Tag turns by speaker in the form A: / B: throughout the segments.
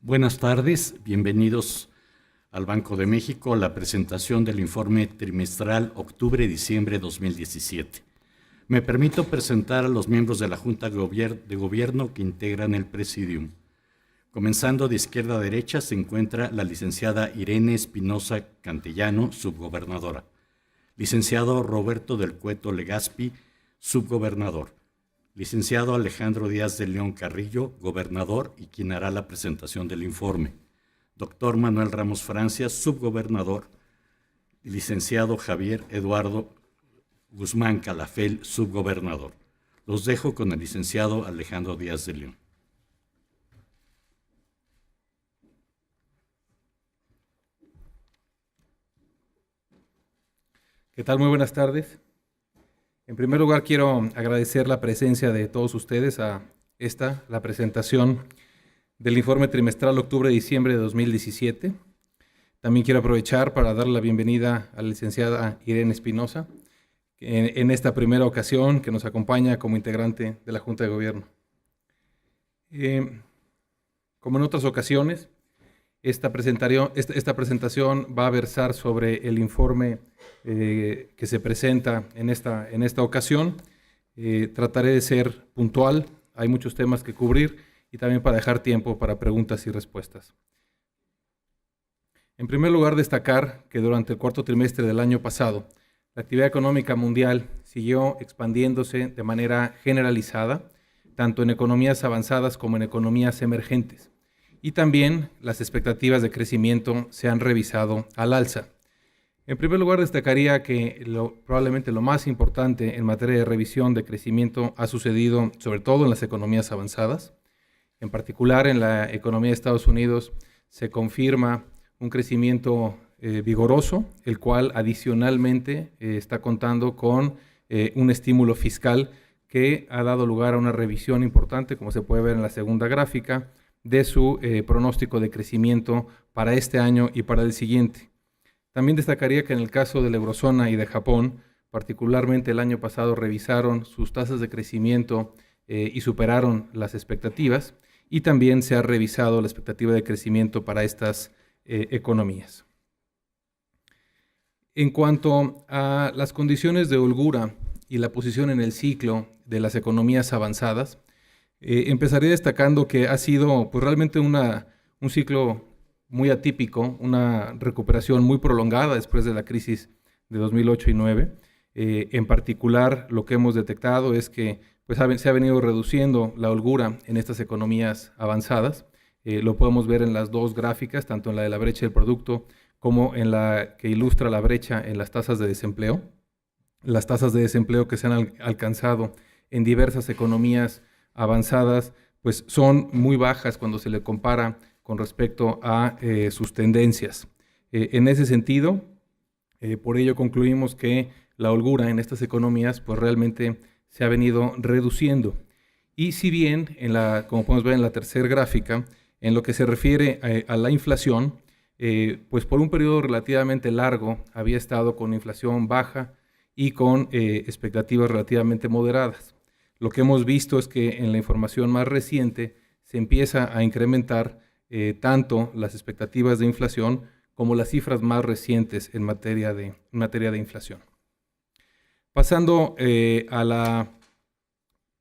A: Buenas tardes, bienvenidos al Banco de México a la presentación del informe trimestral octubre-diciembre 2017. Me permito presentar a los miembros de la Junta de Gobierno que integran el Presidium. Comenzando de izquierda a derecha se encuentra la licenciada Irene Espinosa Cantellano, subgobernadora. Licenciado Roberto del Cueto Legazpi, subgobernador. Licenciado Alejandro Díaz de León Carrillo, gobernador y quien hará la presentación del informe. Doctor Manuel Ramos Francia, subgobernador. Licenciado Javier Eduardo Guzmán Calafel, subgobernador. Los dejo con el licenciado Alejandro Díaz de León.
B: ¿Qué tal? Muy buenas tardes. En primer lugar, quiero agradecer la presencia de todos ustedes a la presentación del informe trimestral octubre-diciembre de 2017. También quiero aprovechar para dar la bienvenida a la licenciada Irene Espinosa, en esta primera ocasión que nos acompaña como integrante de la Junta de Gobierno. Como en otras ocasiones, esta presentación va a versar sobre el informe que se presenta en esta ocasión. Trataré de ser puntual, hay muchos temas que cubrir y también para dejar tiempo para preguntas y respuestas. En primer lugar, destacar que durante el cuarto trimestre del año pasado, la actividad económica mundial siguió expandiéndose de manera generalizada, tanto en economías avanzadas como en economías emergentes. Y también las expectativas de crecimiento se han revisado al alza. En primer lugar, destacaría que probablemente lo más importante en materia de revisión de crecimiento ha sucedido sobre todo en las economías avanzadas. En particular, en la economía de Estados Unidos se confirma un crecimiento vigoroso, el cual adicionalmente está contando con un estímulo fiscal que ha dado lugar a una revisión importante, como se puede ver en la segunda gráfica, de su pronóstico de crecimiento para este año y para el siguiente. También destacaría que en el caso de la eurozona y de Japón, particularmente el año pasado revisaron sus tasas de crecimiento y superaron las expectativas, y también se ha revisado la expectativa de crecimiento para estas economías. En cuanto a las condiciones de holgura y la posición en el ciclo de las economías avanzadas, empezaré destacando que ha sido realmente un ciclo muy atípico, una recuperación muy prolongada después de la crisis de 2008 y 2009. En particular, lo que hemos detectado es que se ha venido reduciendo la holgura en estas economías avanzadas. Lo podemos ver en las dos gráficas, tanto en la de la brecha del producto como en la que ilustra la brecha en las tasas de desempleo. Las tasas de desempleo que se han alcanzado en diversas economías avanzadas, pues son muy bajas cuando se le compara con respecto a sus tendencias. En ese sentido, por ello concluimos que la holgura en estas economías pues realmente se ha venido reduciendo. Y si bien, como podemos ver en la tercera gráfica, en lo que se refiere a la inflación, pues por un periodo relativamente largo había estado con inflación baja y con expectativas relativamente moderadas. Lo que hemos visto es que en la información más reciente se empieza a incrementar tanto las expectativas de inflación como las cifras más recientes en materia de inflación. Pasando a la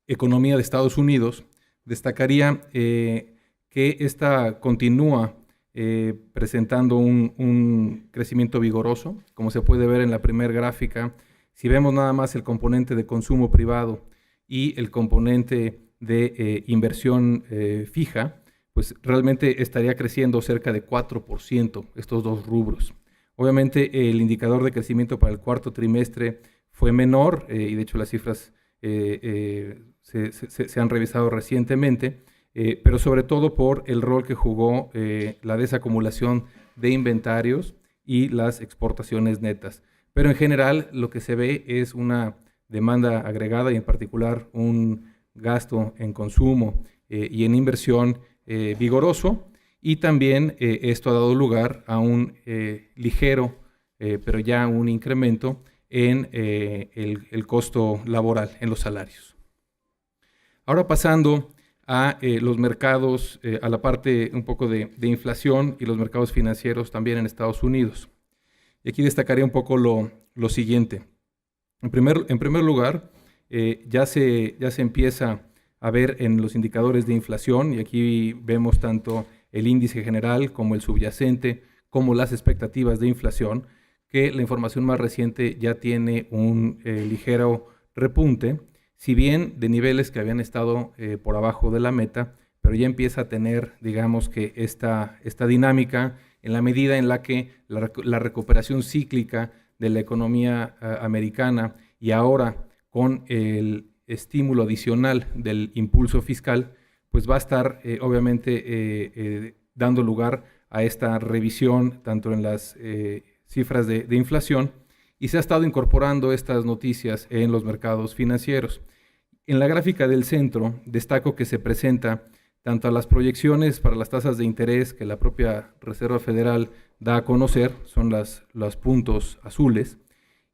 B: economía de Estados Unidos, destacaría que esta continúa presentando un crecimiento vigoroso, como se puede ver en la primera gráfica. Si vemos nada más el componente de consumo privado y el componente de inversión fija, pues realmente estaría creciendo cerca de 4% estos dos rubros. Obviamente el indicador de crecimiento para el cuarto trimestre fue menor y de hecho las cifras se han revisado recientemente, pero sobre todo por el rol que jugó la desacumulación de inventarios y las exportaciones netas. Pero en general lo que se ve es una demanda agregada y en particular un gasto en consumo y en inversión vigoroso, y también esto ha dado lugar a un ligero, pero ya un incremento en el costo laboral, en los salarios. Ahora pasando a los mercados, a la parte un poco de inflación y los mercados financieros también en Estados Unidos. Y aquí destacaría un poco lo siguiente. En primer lugar, ya se empieza a ver en los indicadores de inflación, y aquí vemos tanto el índice general como el subyacente, como las expectativas de inflación, que la información más reciente ya tiene un ligero repunte, si bien de niveles que habían estado por abajo de la meta, pero ya empieza a tener, digamos que esta dinámica en la medida en la que la recuperación cíclica de la economía americana y ahora con el estímulo adicional del impulso fiscal, pues va a estar obviamente dando lugar a esta revisión tanto en las cifras de inflación, y se ha estado incorporando estas noticias en los mercados financieros. En la gráfica del centro destaco que se presenta tanto a las proyecciones para las tasas de interés que la propia Reserva Federal da a conocer, son los puntos azules,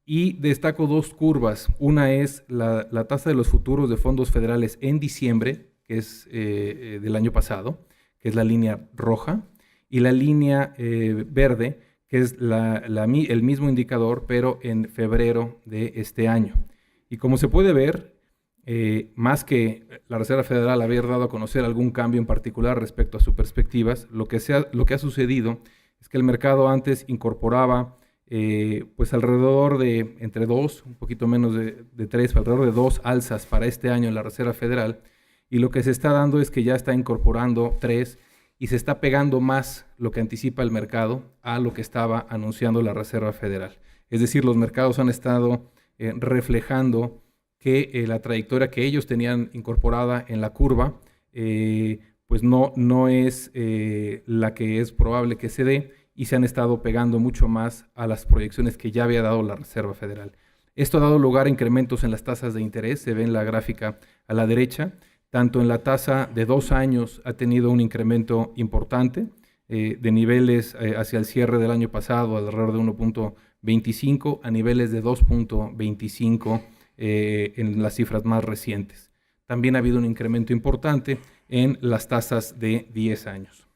B: y destaco dos curvas. Una es la tasa de los futuros de fondos federales en diciembre, que es del año pasado, que es la línea roja, y la línea verde, que es el mismo indicador, pero en febrero de este año. Y como se puede ver, más que la Reserva Federal haber dado a conocer algún cambio en particular respecto a sus perspectivas, lo que ha sucedido es que el mercado antes incorporaba pues alrededor de entre 2, un poquito menos de 3, alrededor de 2 alzas para este año en la Reserva Federal, y lo que se está dando es que ya está incorporando 3, y se está pegando más lo que anticipa el mercado a lo que estaba anunciando la Reserva Federal. Es decir, los mercados han estado reflejando que la trayectoria que ellos tenían incorporada en la curva pues no es la que es probable que se dé, y se han estado pegando mucho más a las proyecciones que ya había dado la Reserva Federal. Esto ha dado lugar a incrementos en las tasas de interés, se ve en la gráfica a la derecha. Tanto en la tasa de 2 años ha tenido un incremento importante, de niveles hacia el cierre del año pasado alrededor de 1.25 a niveles de 2.25 en las cifras más recientes. También ha habido un incremento importante en las tasas de 10 años.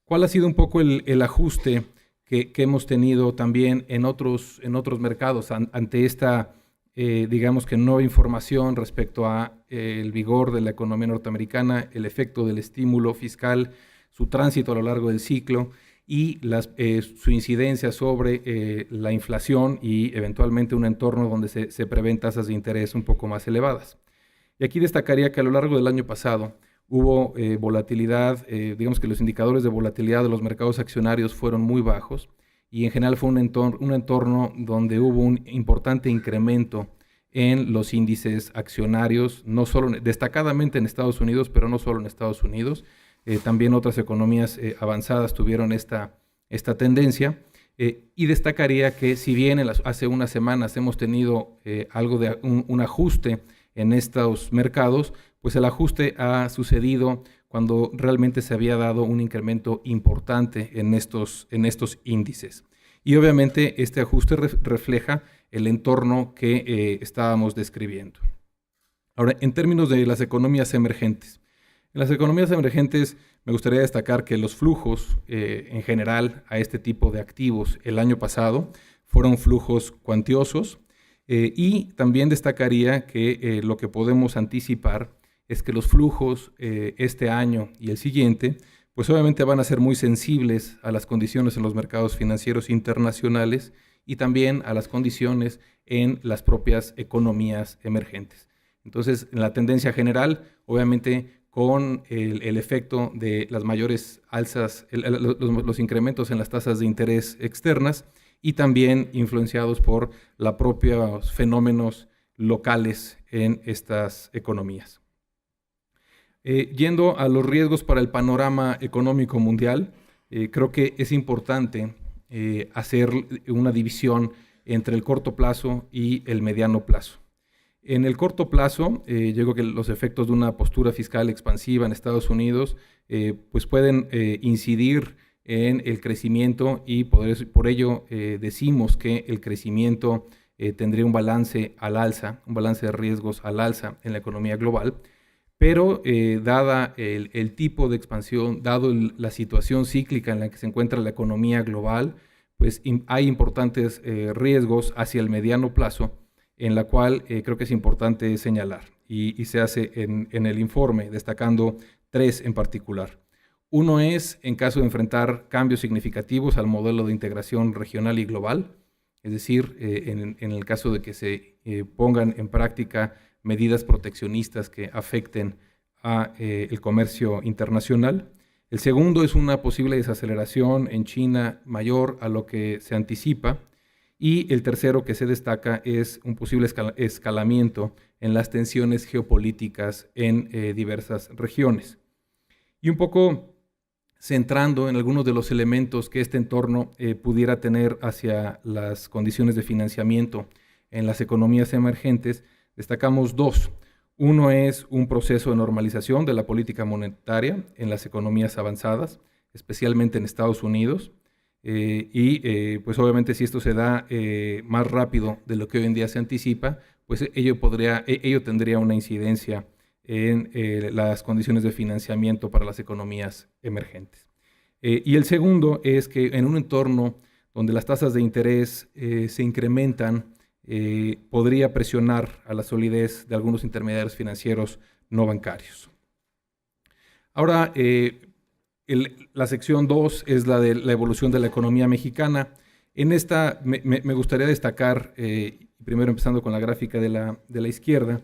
B: ¿Cuál ha sido un poco el ajuste que hemos tenido también en otros mercados ante esta digamos que nueva información respecto a el vigor de la economía norteamericana, el efecto del estímulo fiscal, su tránsito a lo largo del ciclo y su incidencia sobre la inflación y eventualmente un entorno donde se prevén tasas de interés un poco más elevadas? Y aquí destacaría que a lo largo del año pasado hubo volatilidad, digamos que los indicadores de volatilidad de los mercados accionarios fueron muy bajos, y en general fue un entorno donde hubo un importante incremento en los índices accionarios, no solo destacadamente en Estados Unidos, pero no solo en Estados Unidos. También otras economías avanzadas tuvieron esta tendencia. Y destacaría que si bien hace unas semanas hemos tenido algo de un ajuste en estos mercados, pues el ajuste ha sucedido cuando realmente se había dado un incremento importante en estos índices. Y obviamente este ajuste refleja el entorno que estábamos describiendo. Ahora, en términos de las economías emergentes. En las economías emergentes me gustaría destacar que los flujos en general a este tipo de activos el año pasado fueron flujos cuantiosos, y también destacaría que lo que podemos anticipar es que los flujos este año y el siguiente, pues obviamente van a ser muy sensibles a las condiciones en los mercados financieros internacionales y también a las condiciones en las propias economías emergentes. Entonces, en la tendencia general, obviamente con el efecto de las mayores alzas, los incrementos en las tasas de interés externas, y también influenciados por los propios fenómenos locales en estas economías. Yendo a los riesgos para el panorama económico mundial, creo que es importante hacer una división entre el corto plazo y el mediano plazo. En el corto plazo, yo creo que los efectos de una postura fiscal expansiva en Estados Unidos pues pueden incidir en el crecimiento, y por ello decimos que el crecimiento tendría un balance al alza, un balance de riesgos al alza en la economía global. pero dada el tipo de expansión, dado la situación cíclica en la que se encuentra la economía global, pues hay importantes riesgos hacia el mediano plazo, en la cual creo que es importante señalar, y se hace en el informe, destacando 3 en particular. Uno es en caso de enfrentar cambios significativos al modelo de integración regional y global, es decir, en el caso de que se pongan en práctica medidas proteccionistas que afecten el comercio internacional. El segundo es una posible desaceleración en China mayor a lo que se anticipa. Y el tercero que se destaca es un posible escalamiento en las tensiones geopolíticas en diversas regiones. Y un poco centrando en algunos de los elementos que este entorno pudiera tener hacia las condiciones de financiamiento en las economías emergentes, destacamos 2. Uno es un proceso de normalización de la política monetaria en las economías avanzadas, especialmente en Estados Unidos. Pues obviamente si esto se da más rápido de lo que hoy en día se anticipa, pues ello tendría una incidencia en las condiciones de financiamiento para las economías emergentes. Y el segundo es que en un entorno donde las tasas de interés se incrementan, podría presionar a la solidez de algunos intermediarios financieros no bancarios. Ahora, la sección 2 es la de la evolución de la economía mexicana. En esta me gustaría destacar, primero empezando con la gráfica de la izquierda,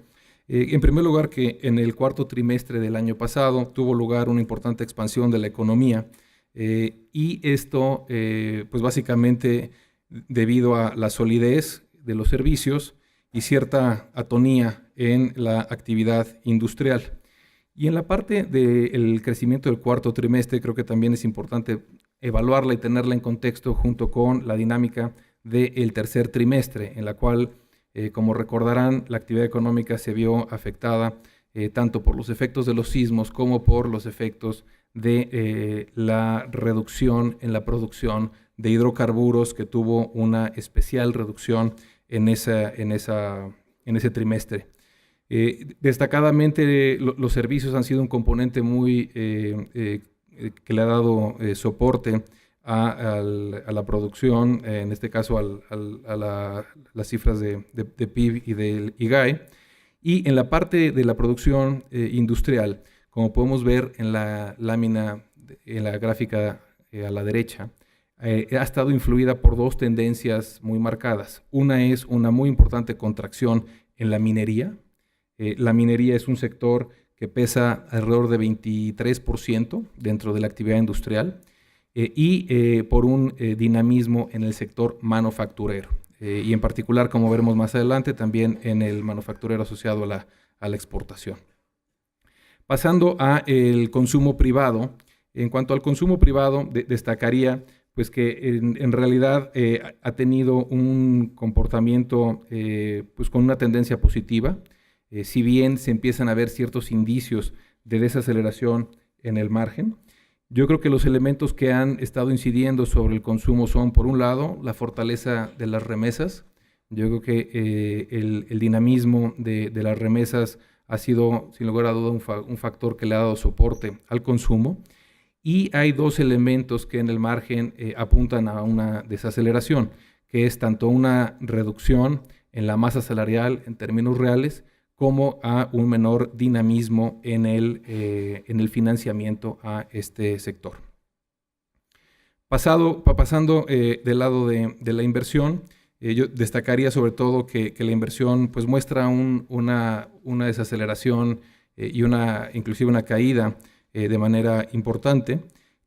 B: en primer lugar que en el cuarto trimestre del año pasado tuvo lugar una importante expansión de la economía y esto pues básicamente debido a la solidez de los servicios y cierta atonía en la actividad industrial. Y en la parte del crecimiento del cuarto trimestre creo que también es importante evaluarla y tenerla en contexto junto con la dinámica del tercer trimestre, en la cual, como recordarán, la actividad económica se vio afectada tanto por los efectos de los sismos como por los efectos de la reducción en la producción de hidrocarburos, que tuvo una especial reducción en ese trimestre. Destacadamente los servicios han sido un componente muy que le ha dado soporte a la producción, en este caso a las cifras de PIB y del IGAE. Y en la parte de la producción industrial, como podemos ver en la lámina, en la gráfica a la derecha, ha estado influida por 2 tendencias muy marcadas. Una es una muy importante contracción en la minería. La minería es un sector que pesa alrededor de 23% dentro de la actividad industrial y por un dinamismo en el sector manufacturero. Y en particular, como veremos más adelante, también en el manufacturero asociado a la exportación. Pasando a el consumo privado. En cuanto al consumo privado, destacaría pues que en realidad ha tenido un comportamiento pues con una tendencia positiva. Si bien se empiezan a ver ciertos indicios de desaceleración en el margen, yo creo que los elementos que han estado incidiendo sobre el consumo son, por un lado, la fortaleza de las remesas. Yo creo que el dinamismo de las remesas ha sido, sin lugar a duda, un factor que le ha dado soporte al consumo. Y hay 2 elementos que en el margen apuntan a una desaceleración, que es tanto una reducción en la masa salarial en términos reales, como a un menor dinamismo en el financiamiento a este sector. Pasando del lado de la inversión, yo destacaría sobre todo que la inversión pues muestra una desaceleración y inclusive una caída de manera importante.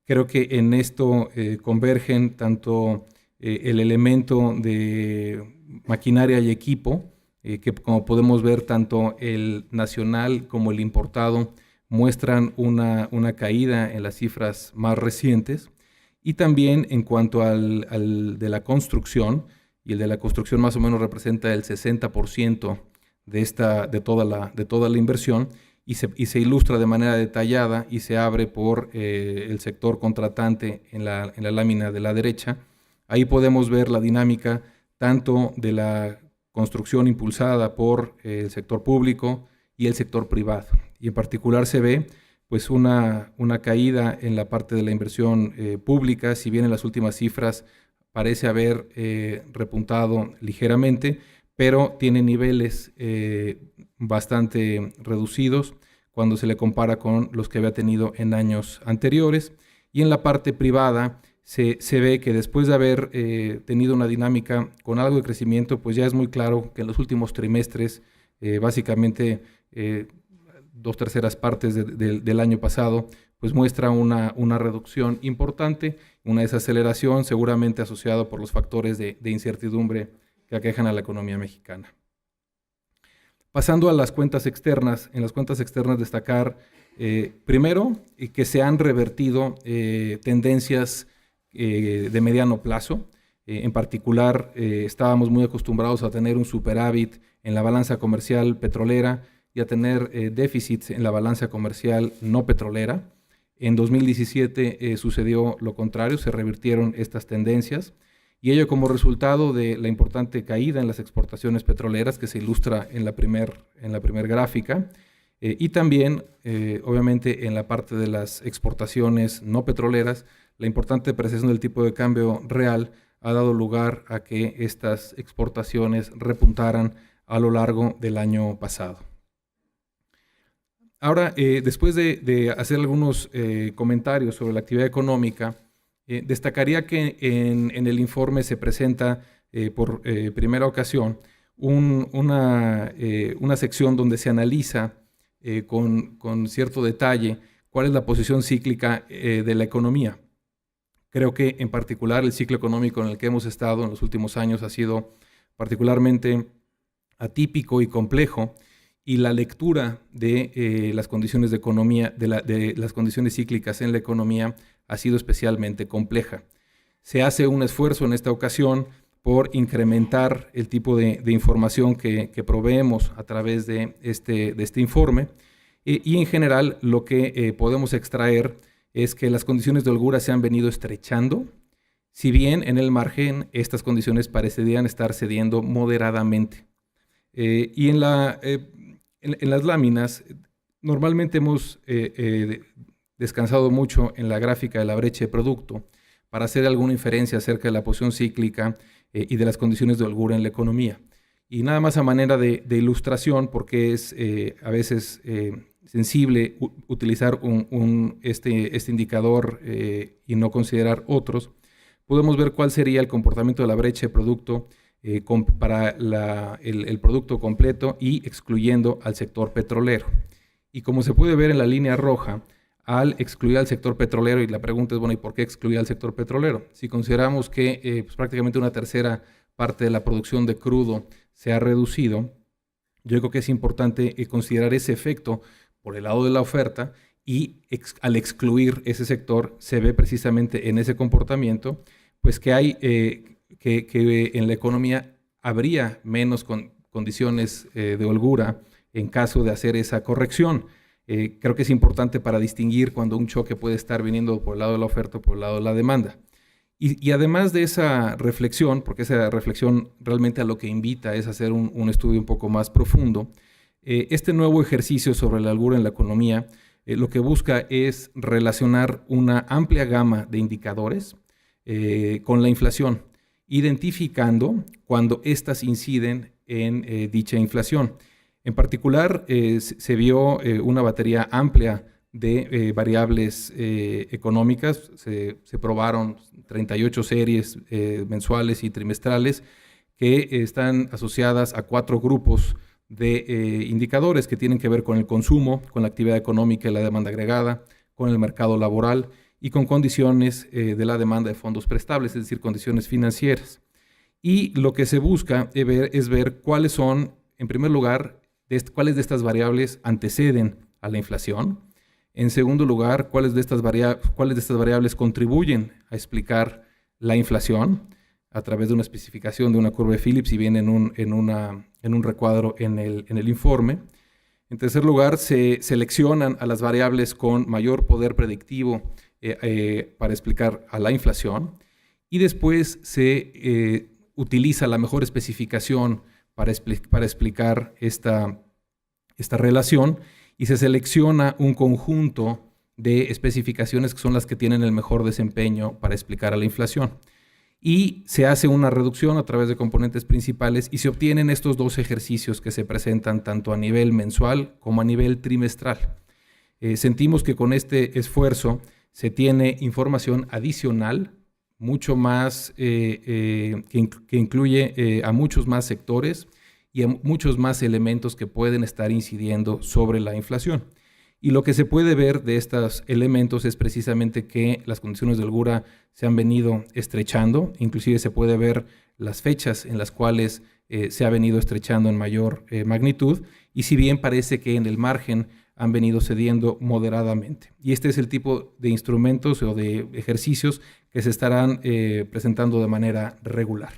B: Creo que en esto convergen tanto el elemento de maquinaria y equipo, que como podemos ver tanto el nacional como el importado muestran una caída en las cifras más recientes, y también en cuanto al de la construcción, y el de la construcción más o menos representa el 60% de toda la inversión, y se ilustra de manera detallada y se abre por el sector contratante en la lámina de la derecha. Ahí podemos ver la dinámica tanto de la construcción impulsada por el sector público y el sector privado. y en particular se ve pues una caída en la parte de la inversión pública, si bien en las últimas cifras parece haber repuntado ligeramente, pero tiene niveles bastante reducidos cuando se le compara con los que había tenido en años anteriores. Y en la parte privada se ve que después de haber tenido una dinámica con algo de crecimiento, pues ya es muy claro que en los últimos trimestres, básicamente 2/3 partes del año pasado, pues muestra una reducción importante, una desaceleración seguramente asociada por los factores de incertidumbre que aquejan a la economía mexicana. Pasando a las cuentas externas, en las cuentas externas destacar primero que se han revertido tendencias de mediano plazo. En particular, estábamos muy acostumbrados a tener un superávit en la balanza comercial petrolera y a tener déficits en la balanza comercial no petrolera. En 2017 sucedió lo contrario, se revirtieron estas tendencias, y ello como resultado de la importante caída en las exportaciones petroleras que se ilustra en la primer gráfica, y también, obviamente, en la parte de las exportaciones no petroleras, la importante depreciación del tipo de cambio real ha dado lugar a que estas exportaciones repuntaran a lo largo del año pasado. Ahora, después de hacer algunos comentarios sobre la actividad económica, destacaría que en el informe se presenta por primera ocasión una sección donde se analiza con cierto detalle cuál es la posición cíclica de la economía. Creo que en particular el ciclo económico en el que hemos estado en los últimos años ha sido particularmente atípico y complejo, y la lectura de las condiciones de economía, de las condiciones cíclicas en la economía ha sido especialmente compleja. Se hace un esfuerzo en esta ocasión por incrementar el tipo de información que proveemos a través de este informe, y en general lo que podemos extraer es que las condiciones de holgura se han venido estrechando, si bien en el margen estas condiciones parecerían estar cediendo moderadamente. Y en las láminas, normalmente hemos descansado mucho en la gráfica de la brecha de producto para hacer alguna inferencia acerca de la posición cíclica y de las condiciones de holgura en la economía. Y nada más a manera de ilustración, porque es a veces sensible utilizar este indicador y no considerar otros, podemos ver cuál sería el comportamiento de la brecha de producto para el producto completo y excluyendo al sector petrolero. Y como se puede ver en la línea roja, al excluir al sector petrolero, y la pregunta es, bueno, ¿y por qué excluir al sector petrolero? Si consideramos que pues prácticamente 1/3 parte de la producción de crudo se ha reducido, yo creo que es importante considerar ese efecto por el lado de la oferta, y al excluir ese sector se ve precisamente en ese comportamiento pues que hay que en la economía habría menos condiciones de holgura en caso de hacer esa corrección. Creo que es importante para distinguir cuando un choque puede estar viniendo por el lado de la oferta o por el lado de la demanda. Y además de esa reflexión, porque esa reflexión realmente a lo que invita es hacer un estudio un poco más profundo, este nuevo ejercicio sobre la holgura en la economía lo que busca es relacionar una amplia gama de indicadores con la inflación, identificando cuando éstas inciden en dicha inflación. En particular, se vio una batería amplia de variables económicas. Se probaron 38 series mensuales y trimestrales que están asociadas a 4 grupos de indicadores que tienen que ver con el consumo, con la actividad económica y la demanda agregada, con el mercado laboral y con condiciones de la demanda de fondos prestables, es decir, condiciones financieras. Y lo que se busca es ver cuáles son, en primer lugar, cuáles de estas variables anteceden a la inflación. En segundo lugar, cuáles de estas variables contribuyen a explicar la inflación a través de una especificación de una curva de Phillips, y viene en un recuadro en el informe. En tercer lugar, se seleccionan a las variables con mayor poder predictivo para explicar a la inflación, y después se utiliza la mejor especificación para explicar esta relación, y se selecciona un conjunto de especificaciones que son las que tienen el mejor desempeño para explicar a la inflación. Y se hace una reducción a través de componentes principales y se obtienen estos dos ejercicios que se presentan tanto a nivel mensual como a nivel trimestral. Sentimos que con este esfuerzo se tiene información adicional, mucho más, que incluye a muchos más sectores y a muchos más elementos que pueden estar incidiendo sobre la inflación. Y lo que se puede ver de estos elementos es precisamente que las condiciones de holgura se han venido estrechando, inclusive se puede ver las fechas en las cuales se ha venido estrechando en mayor magnitud, y si bien parece que en el margen han venido cediendo moderadamente. Y este es el tipo de instrumentos o de ejercicios que se estarán presentando de manera regular.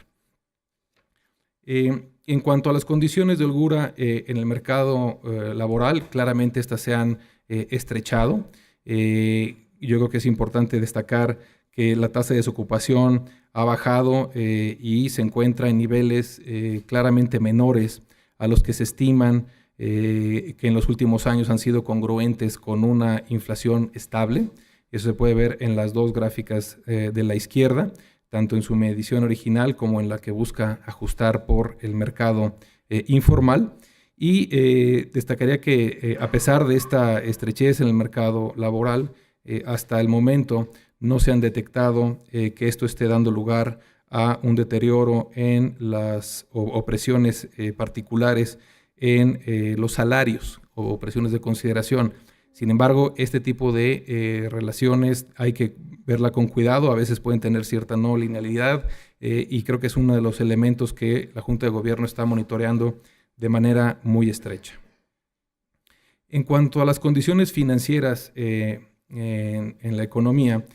B: En cuanto a las condiciones de holgura en el mercado laboral, claramente estas se han estrechado. Yo creo que es importante destacar que la tasa de desocupación ha bajado y se encuentra en niveles claramente menores a los que se estiman que en los últimos años han sido congruentes con una inflación estable. Eso se puede ver en las dos gráficas de la izquierda, tanto en su medición original como en la que busca ajustar por el mercado informal. Y destacaría que a pesar de esta estrechez en el mercado laboral, hasta el momento no se han detectado que esto esté dando lugar a un deterioro en las presiones particulares en los salarios o presiones de consideración. Sin embargo, este tipo de relaciones hay que verla con cuidado, a veces pueden tener cierta no linealidad y creo que es uno de los elementos que la Junta de Gobierno está monitoreando de manera muy estrecha. En cuanto a las condiciones financieras en la economía,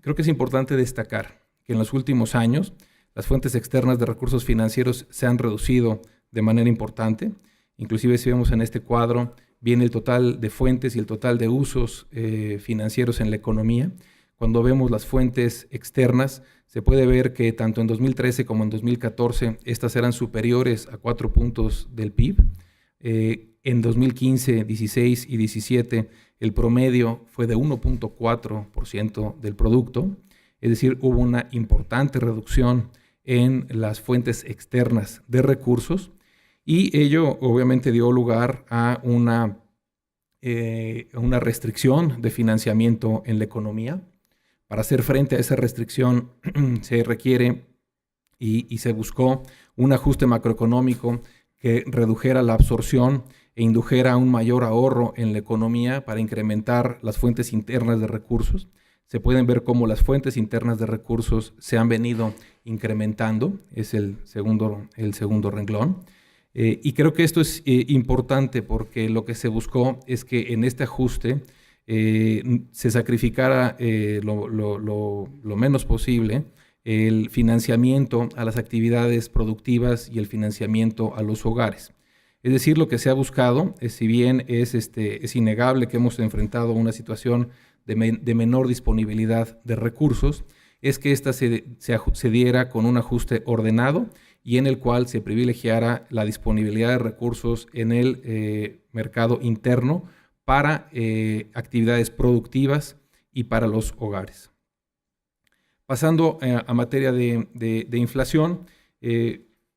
B: creo que es importante destacar que en los últimos años las fuentes externas de recursos financieros se han reducido de manera importante. Inclusive si vemos en este cuadro, viene el total de fuentes y el total de usos financieros en la economía. Cuando vemos las fuentes externas, se puede ver que tanto en 2013 como en 2014 estas eran superiores a 4 puntos del PIB. En 2015, 16 y 17 el promedio fue de 1.4% del producto, es decir, hubo una importante reducción en las fuentes externas de recursos y ello obviamente dio lugar a una restricción de financiamiento en la economía. Para hacer frente a esa restricción se requiere y se buscó un ajuste macroeconómico que redujera la absorción e indujera un mayor ahorro en la economía para incrementar las fuentes internas de recursos. Se pueden ver cómo las fuentes internas de recursos se han venido incrementando, es el segundo renglón. Y creo que esto es importante porque lo que se buscó es que en este ajuste se sacrificara lo menos posible el financiamiento a las actividades productivas y el financiamiento a los hogares. Es decir, lo que se ha buscado, si bien es innegable que hemos enfrentado una situación de menor disponibilidad de recursos, es que ésta se diera con un ajuste ordenado y en el cual se privilegiara la disponibilidad de recursos en el mercado interno para actividades productivas y para los hogares. Pasando a materia de inflación,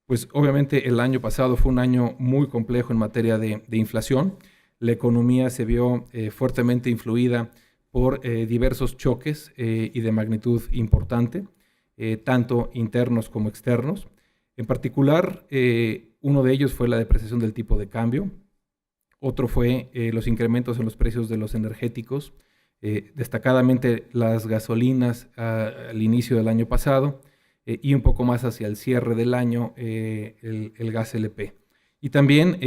B: pues obviamente el año pasado fue un año muy complejo en materia de inflación. La economía se vio fuertemente influida por diversos choques y de magnitud importante, tanto internos como externos. En particular, uno de ellos fue la depreciación del tipo de cambio. Otro fue los incrementos en los precios de los energéticos, destacadamente las gasolinas al inicio del año pasado y un poco más hacia el cierre del año el gas LP. Y también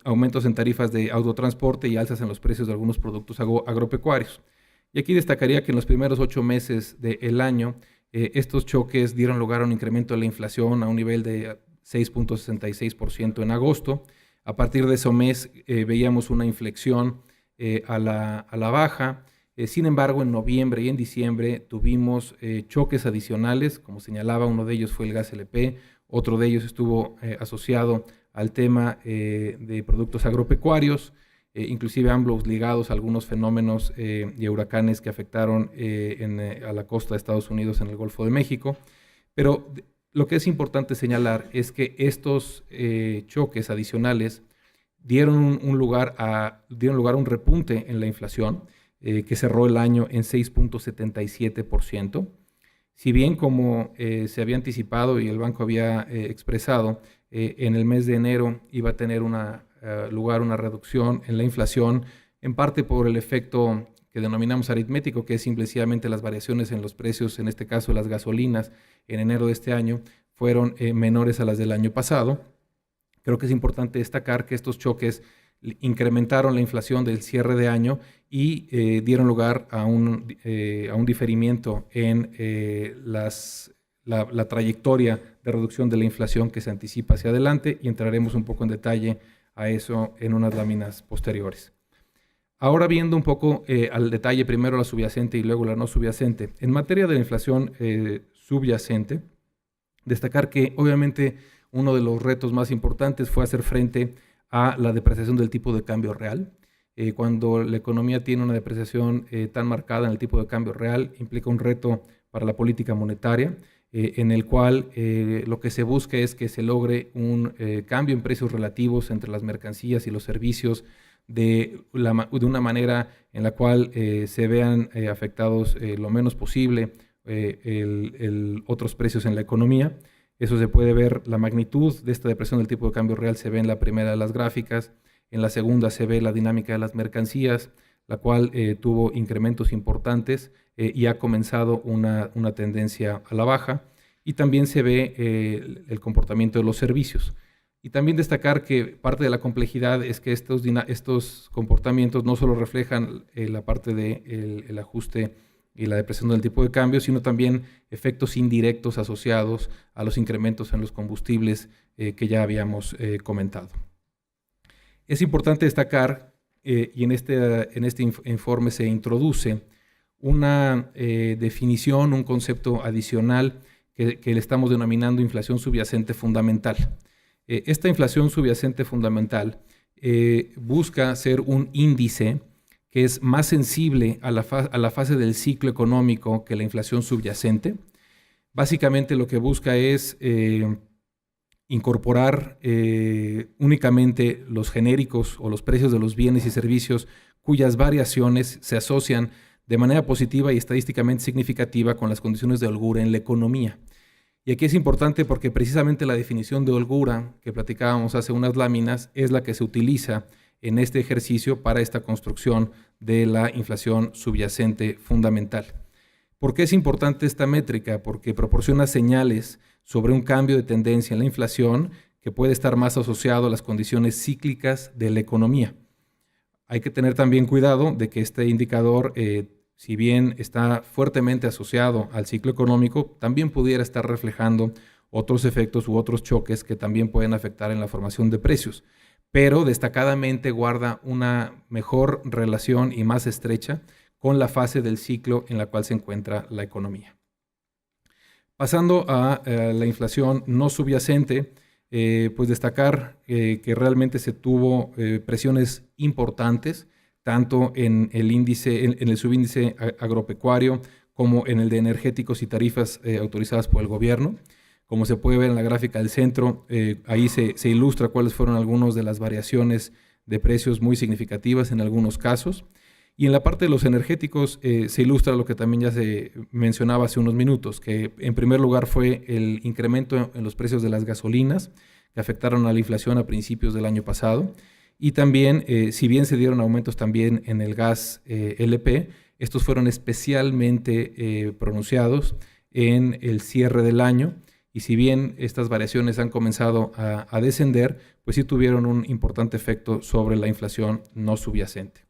B: aumentos en tarifas de autotransporte y alzas en los precios de algunos productos agropecuarios. Y aquí destacaría que en los primeros 8 meses del año estos choques dieron lugar a un incremento de la inflación a un nivel de 6.66% en agosto. A partir de ese mes veíamos una inflexión a la baja. Sin embargo, en noviembre y en diciembre tuvimos choques adicionales, como señalaba, uno de ellos fue el gas LP, otro de ellos estuvo asociado al tema de productos agropecuarios, inclusive ambos ligados a algunos fenómenos y huracanes que afectaron a la costa de Estados Unidos en el Golfo de México. Pero lo que es importante señalar es que estos choques adicionales dieron lugar a un repunte en la inflación, que cerró el año en 6.77%. Si bien, como se había anticipado y el banco había expresado, en el mes de enero iba a tener lugar una reducción en la inflación, en parte por el efecto que denominamos aritmético, que es simplemente las variaciones en los precios, en este caso las gasolinas, en enero de este año, fueron menores a las del año pasado. Creo que es importante destacar que estos choques incrementaron la inflación del cierre de año y dieron lugar a un diferimiento en la trayectoria de reducción de la inflación que se anticipa hacia adelante, y entraremos un poco en detalle a eso en unas láminas posteriores. Ahora, viendo un poco al detalle, primero la subyacente y luego la no subyacente. En materia de la inflación subyacente, destacar que obviamente uno de los retos más importantes fue hacer frente a la depreciación del tipo de cambio real. Cuando la economía tiene una depreciación tan marcada en el tipo de cambio real, implica un reto para la política monetaria, en el cual lo que se busca es que se logre un cambio en precios relativos entre las mercancías y los servicios de una manera en la cual se vean afectados lo menos posible otros precios en la economía. Eso se puede ver, la magnitud de esta depresión del tipo de cambio real se ve en la primera de las gráficas. En la segunda se ve la dinámica de las mercancías, la cual tuvo incrementos importantes y ha comenzado una tendencia a la baja. Y también se ve el comportamiento de los servicios. Y también destacar que parte de la complejidad es que estos comportamientos no solo reflejan la parte del ajuste y la depresión del tipo de cambio, sino también efectos indirectos asociados a los incrementos en los combustibles que ya habíamos comentado. Es importante destacar, y en este informe se introduce una definición, un concepto adicional que le estamos denominando inflación subyacente fundamental. Esta inflación subyacente fundamental busca ser un índice que es más sensible a la fase del ciclo económico que la inflación subyacente. Básicamente lo que busca es incorporar únicamente los genéricos o los precios de los bienes y servicios cuyas variaciones se asocian de manera positiva y estadísticamente significativa con las condiciones de holgura en la economía. Y aquí es importante porque precisamente la definición de holgura que platicábamos hace unas láminas es la que se utiliza en este ejercicio para esta construcción de la inflación subyacente fundamental. ¿Por qué es importante esta métrica? Porque proporciona señales sobre un cambio de tendencia en la inflación que puede estar más asociado a las condiciones cíclicas de la economía. Hay que tener también cuidado de que este indicador, si bien está fuertemente asociado al ciclo económico, también pudiera estar reflejando otros efectos u otros choques que también pueden afectar en la formación de precios, pero destacadamente guarda una mejor relación y más estrecha con la fase del ciclo en la cual se encuentra la economía. Pasando a la inflación no subyacente, pues destacar que realmente se tuvo presiones importantes, tanto en el subíndice agropecuario como en el de energéticos y tarifas autorizadas por el gobierno. Como se puede ver en la gráfica del centro, ahí se ilustra cuáles fueron algunas de las variaciones de precios muy significativas en algunos casos. Y en la parte de los energéticos se ilustra lo que también ya se mencionaba hace unos minutos, que en primer lugar fue el incremento en los precios de las gasolinas, que afectaron a la inflación a principios del año pasado. Y también, si bien se dieron aumentos también en el gas LP, estos fueron especialmente pronunciados en el cierre del año. Y si bien estas variaciones han comenzado a descender, pues sí tuvieron un importante efecto sobre la inflación no subyacente.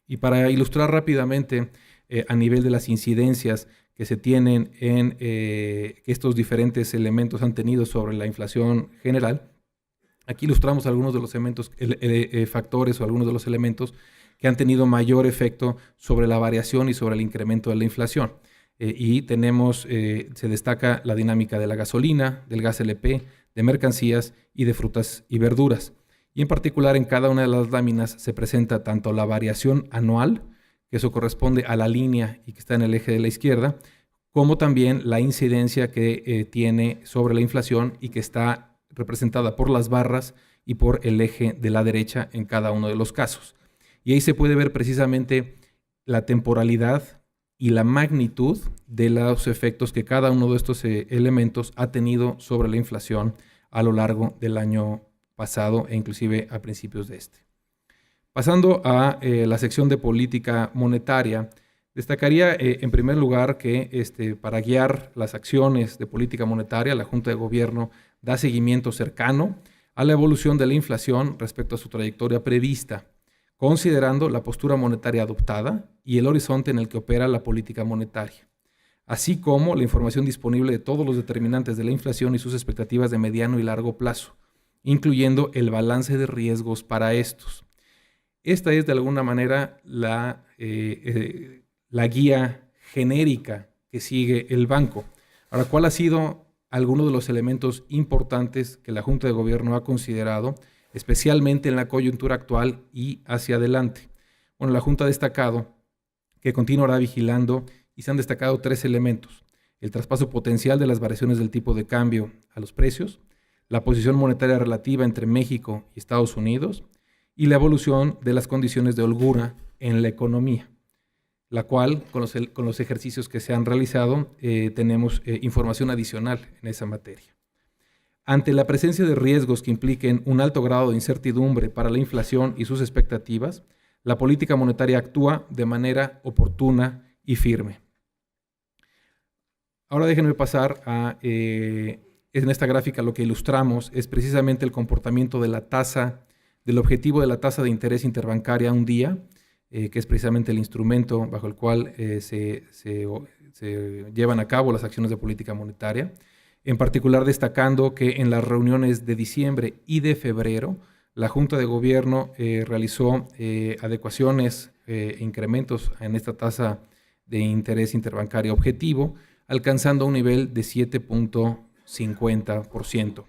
B: Y para ilustrar rápidamente a nivel de las incidencias que se tienen en que estos diferentes elementos han tenido sobre la inflación general, aquí ilustramos algunos de los factores o algunos de los elementos que han tenido mayor efecto sobre la variación y sobre el incremento de la inflación. Y se destaca la dinámica de la gasolina, del gas LP, de mercancías y de frutas y verduras. Y en particular en cada una de las láminas se presenta tanto la variación anual, que eso corresponde a la línea y que está en el eje de la izquierda, como también la incidencia que tiene sobre la inflación y que está representada por las barras y por el eje de la derecha en cada uno de los casos. Y ahí se puede ver precisamente la temporalidad y la magnitud de los efectos que cada uno de estos elementos ha tenido sobre la inflación a lo largo del año pasado e inclusive a principios de este. Pasando a la sección de política monetaria, destacaría en primer lugar que para guiar las acciones de política monetaria, la Junta de Gobierno da seguimiento cercano a la evolución de la inflación respecto a su trayectoria prevista, considerando la postura monetaria adoptada y el horizonte en el que opera la política monetaria, así como la información disponible de todos los determinantes de la inflación y sus expectativas de mediano y largo plazo, incluyendo el balance de riesgos para estos. Esta es de alguna manera la guía genérica que sigue el banco. Ahora, ¿cuál ha sido alguno de los elementos importantes que la Junta de Gobierno ha considerado, especialmente en la coyuntura actual y hacia adelante? Bueno, la Junta ha destacado que continuará vigilando y se han destacado 3 elementos: el traspaso potencial de las variaciones del tipo de cambio a los precios, la posición monetaria relativa entre México y Estados Unidos y la evolución de las condiciones de holgura en la economía, la cual, con los ejercicios que se han realizado, tenemos información adicional en esa materia. Ante la presencia de riesgos que impliquen un alto grado de incertidumbre para la inflación y sus expectativas, la política monetaria actúa de manera oportuna y firme. Ahora déjenme pasar a, en esta gráfica lo que ilustramos es precisamente el comportamiento de la tasa, del objetivo de la tasa de interés interbancaria a un día, que es precisamente el instrumento bajo el cual se llevan a cabo las acciones de política monetaria. En particular destacando que en las reuniones de diciembre y de febrero, la Junta de Gobierno realizó adecuaciones e incrementos en esta tasa de interés interbancaria objetivo, alcanzando un nivel de 7.50%.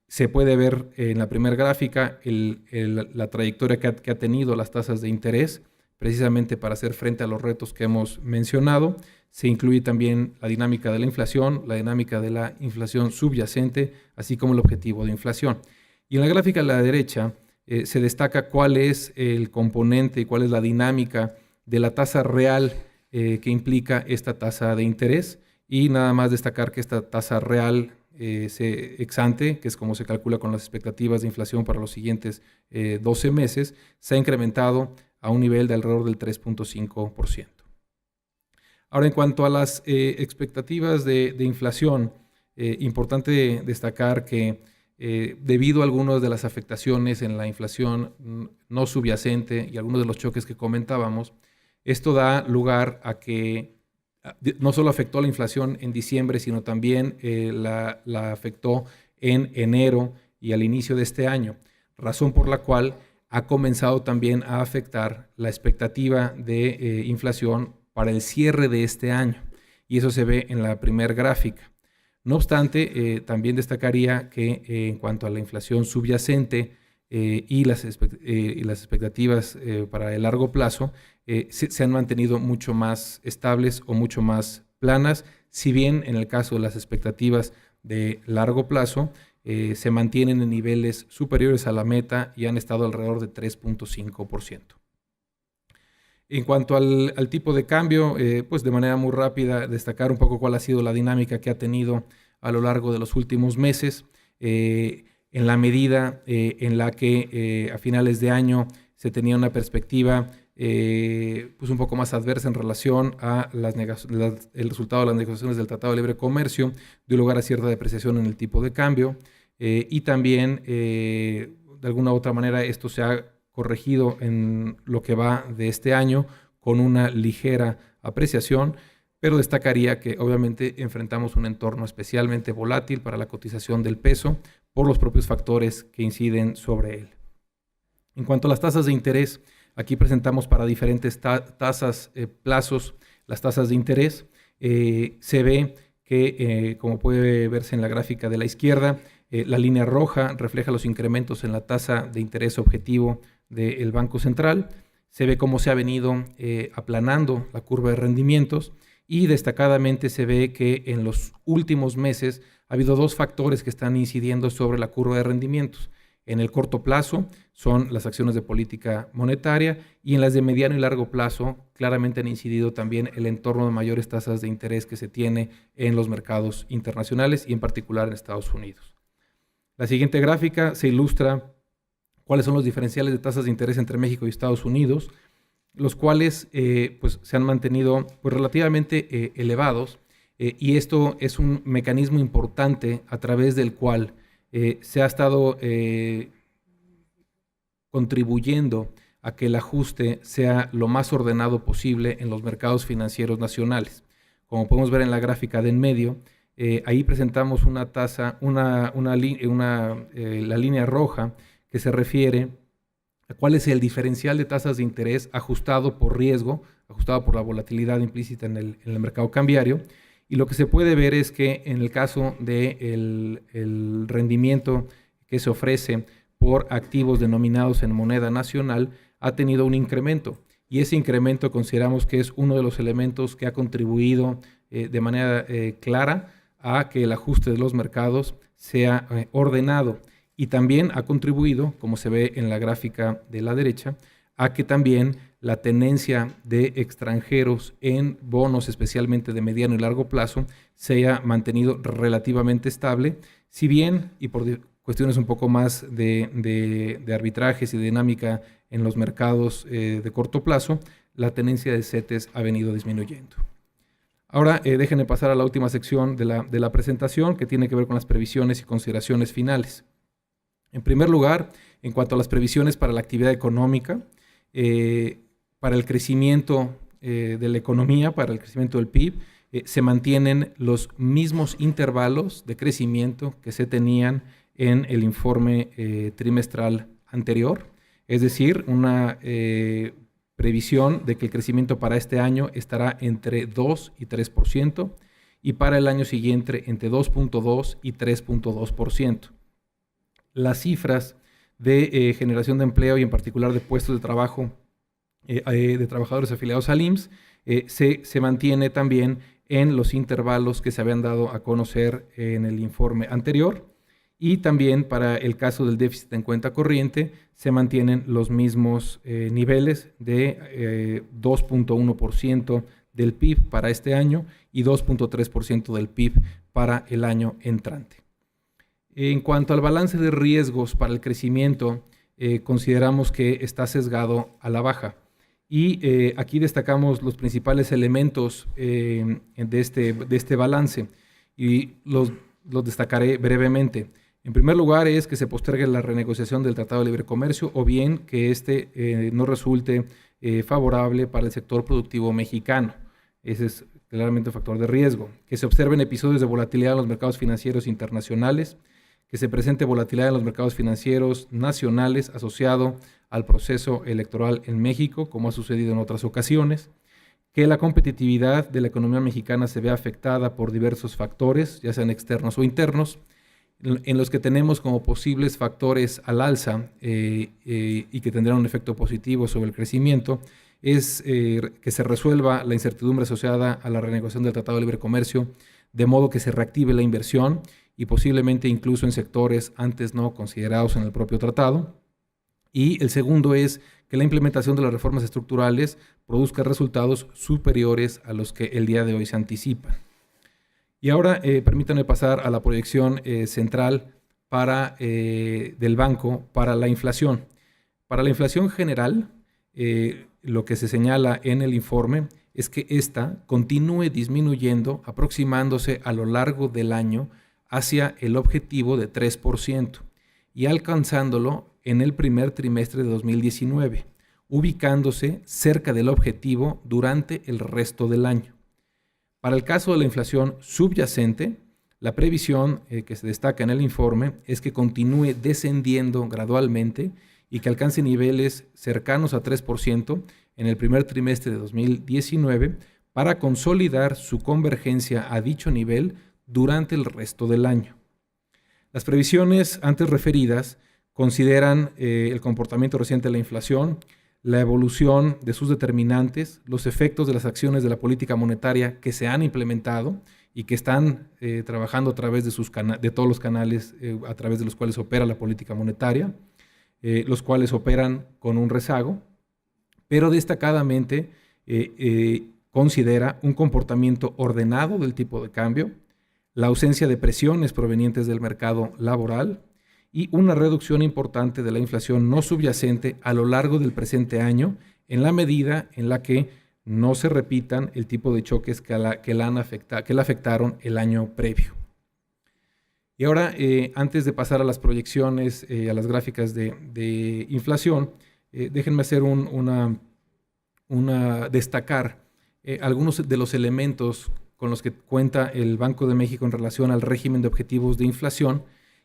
B: Se puede ver en la primera gráfica la trayectoria que ha tenido las tasas de interés, precisamente para hacer frente a los retos que hemos mencionado. Se incluye también la dinámica de la inflación subyacente, así como el objetivo de inflación. Y en la gráfica a la derecha se destaca cuál es el componente y cuál es la dinámica de la tasa real que implica esta tasa de interés, y nada más destacar que esta tasa real ex ante, que es como se calcula con las expectativas de inflación para los siguientes 12 meses, se ha incrementado a un nivel de alrededor del 3.5%. Ahora, en cuanto a las expectativas de inflación, importante destacar que debido a algunas de las afectaciones en la inflación no subyacente y algunos de los choques que comentábamos, esto da lugar a que no solo afectó a la inflación en diciembre, sino también la afectó en enero y al inicio de este año, razón por la cual ha comenzado también a afectar la expectativa de inflación para el cierre de este año, y eso se ve en la primera gráfica. No obstante, también destacaría que en cuanto a la inflación subyacente y las expectativas para el largo plazo, se han mantenido mucho más estables o mucho más planas, si bien en el caso de las expectativas de largo plazo se mantienen en niveles superiores a la meta y han estado alrededor de 3.5%. En cuanto al tipo de cambio, pues de manera muy rápida destacar un poco cuál ha sido la dinámica que ha tenido a lo largo de los últimos meses, en la medida en la que a finales de año se tenía una perspectiva pues un poco más adversa en relación a el resultado de las negociaciones del Tratado de Libre Comercio, dio lugar a cierta depreciación en el tipo de cambio, y también de alguna u otra manera esto se ha corregido en lo que va de este año con una ligera apreciación, pero destacaría que obviamente enfrentamos un entorno especialmente volátil para la cotización del peso por los propios factores que inciden sobre él. En cuanto a las tasas de interés, aquí presentamos para diferentes plazos las tasas de interés. Se ve que, como puede verse en la gráfica de la izquierda, La línea roja refleja los incrementos en la tasa de interés objetivo del Banco Central. Se ve cómo se ha venido aplanando la curva de rendimientos y destacadamente se ve que en los últimos meses ha habido dos factores que están incidiendo sobre la curva de rendimientos. En el corto plazo son las acciones de política monetaria y en las de mediano y largo plazo claramente han incidido también el entorno de mayores tasas de interés que se tiene en los mercados internacionales y en particular en Estados Unidos. La siguiente gráfica se ilustra cuáles son los diferenciales de tasas de interés entre México y Estados Unidos, los cuales pues, se han mantenido pues, relativamente elevados y esto es un mecanismo importante a través del cual se ha estado contribuyendo a que el ajuste sea lo más ordenado posible en los mercados financieros nacionales. Como podemos ver en la gráfica de en medio, ahí presentamos una tasa, la línea roja que se refiere a cuál es el diferencial de tasas de interés ajustado por riesgo, ajustado por la volatilidad implícita en el mercado cambiario. Y lo que se puede ver es que en el caso del rendimiento que se ofrece por activos denominados en moneda nacional ha tenido un incremento. Y ese incremento consideramos que es uno de los elementos que ha contribuido de manera clara a que el ajuste de los mercados sea ordenado. Y también ha contribuido, como se ve en la gráfica de la derecha, a que también la tenencia de extranjeros en bonos, especialmente de mediano y largo plazo, se haya mantenido relativamente estable, si bien, y por cuestiones un poco más de arbitrajes y dinámica en los mercados de corto plazo, la tenencia de CETES ha venido disminuyendo. Ahora déjenme pasar a la última sección de la presentación, que tiene que ver con las previsiones y consideraciones finales. En primer lugar, en cuanto a las previsiones para la actividad económica, para el crecimiento de la economía, para el crecimiento del PIB, se mantienen los mismos intervalos de crecimiento que se tenían en el informe trimestral anterior, es decir, una previsión de que el crecimiento para este año estará entre 2 y 3% y para el año siguiente entre 2.2 y 3.2%. Las cifras de generación de empleo y en particular de puestos de trabajo de trabajadores afiliados al IMSS se mantiene también en los intervalos que se habían dado a conocer en el informe anterior y también para el caso del déficit en cuenta corriente se mantienen los mismos niveles de 2.1% del PIB para este año y 2.3% del PIB para el año entrante. En cuanto al balance de riesgos para el crecimiento, consideramos que está sesgado a la baja. Y aquí destacamos los principales elementos de este balance y los destacaré brevemente. En primer lugar es que se postergue la renegociación del Tratado de Libre Comercio o bien que no resulte favorable para el sector productivo mexicano. Ese es claramente un factor de riesgo. Que se observen episodios de volatilidad en los mercados financieros internacionales, que se presente volatilidad en los mercados financieros nacionales asociado al proceso electoral en México, como ha sucedido en otras ocasiones, que la competitividad de la economía mexicana se vea afectada por diversos factores, ya sean externos o internos, en los que tenemos como posibles factores al alza y que tendrán un efecto positivo sobre el crecimiento, es que se resuelva la incertidumbre asociada a la renegociación del Tratado de Libre Comercio, de modo que se reactive la inversión y posiblemente incluso en sectores antes no considerados en el propio tratado. Y el segundo es que la implementación de las reformas estructurales produzca resultados superiores a los que el día de hoy se anticipan. Y ahora permítanme pasar a la proyección central del banco para la inflación. Para la inflación general, lo que se señala en el informe es que ésta continúe disminuyendo, aproximándose a lo largo del año hacia el objetivo de 3% y alcanzándolo en el primer trimestre de 2019, ubicándose cerca del objetivo durante el resto del año. Para el caso de la inflación subyacente, la previsión que se destaca en el informe es que continúe descendiendo gradualmente y que alcance niveles cercanos a 3% en el primer trimestre de 2019 para consolidar su convergencia a dicho nivel durante el resto del año. Las previsiones antes referidas consideran el comportamiento reciente de la inflación, la evolución de sus determinantes, los efectos de las acciones de la política monetaria que se han implementado y que están trabajando a través de todos los canales a través de los cuales opera la política monetaria, los cuales operan con un rezago, pero destacadamente considera un comportamiento ordenado del tipo de cambio, la ausencia de presiones provenientes del mercado laboral y una reducción importante de la inflación no subyacente a lo largo del presente año, en la medida en la que no se repitan el tipo de choques que la afectaron el año previo. Y ahora, antes de pasar a las proyecciones, a las gráficas de inflación, déjenme hacer destacar algunos de los elementos con los que cuenta el Banco de México en relación al régimen de objetivos de inflación,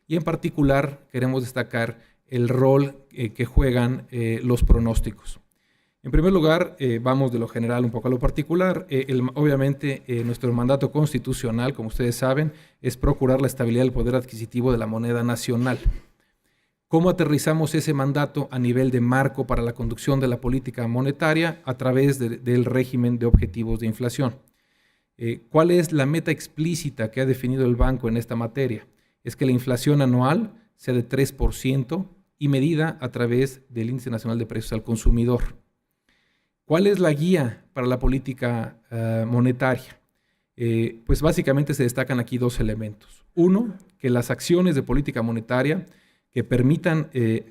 B: y en particular queremos destacar el rol que juegan los pronósticos. En primer lugar, vamos de lo general un poco a lo particular. Obviamente, nuestro mandato constitucional, como ustedes saben, es procurar la estabilidad del poder adquisitivo de la moneda nacional. ¿Cómo aterrizamos ese mandato a nivel de marco para la conducción de la política monetaria? A través del régimen de objetivos de inflación. ¿Cuál es la meta explícita que ha definido el banco en esta materia? Es que la inflación anual sea de 3% y medida a través del Índice Nacional de Precios al Consumidor. ¿Cuál es la guía para la política monetaria? Pues básicamente se destacan aquí dos elementos. Uno, que las acciones de política monetaria que permitan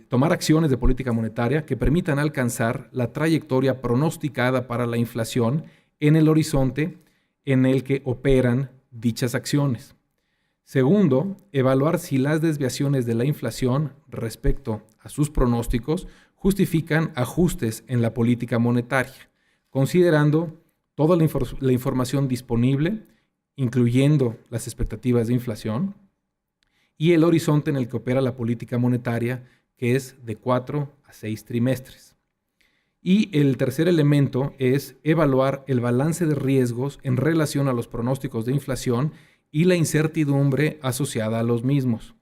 B: tomar acciones de política monetaria que permitan alcanzar la trayectoria pronosticada para la inflación en el horizonte en el que operan dichas acciones. Segundo, evaluar si las desviaciones de la inflación respecto a sus pronósticos justifican ajustes en la política monetaria, considerando toda la información disponible, incluyendo las expectativas de inflación, y el horizonte en el que opera la política monetaria, que es de 4 a 6 trimestres. Y el tercer elemento es evaluar el balance de riesgos en relación a los pronósticos de inflación y la incertidumbre asociada a los mismos.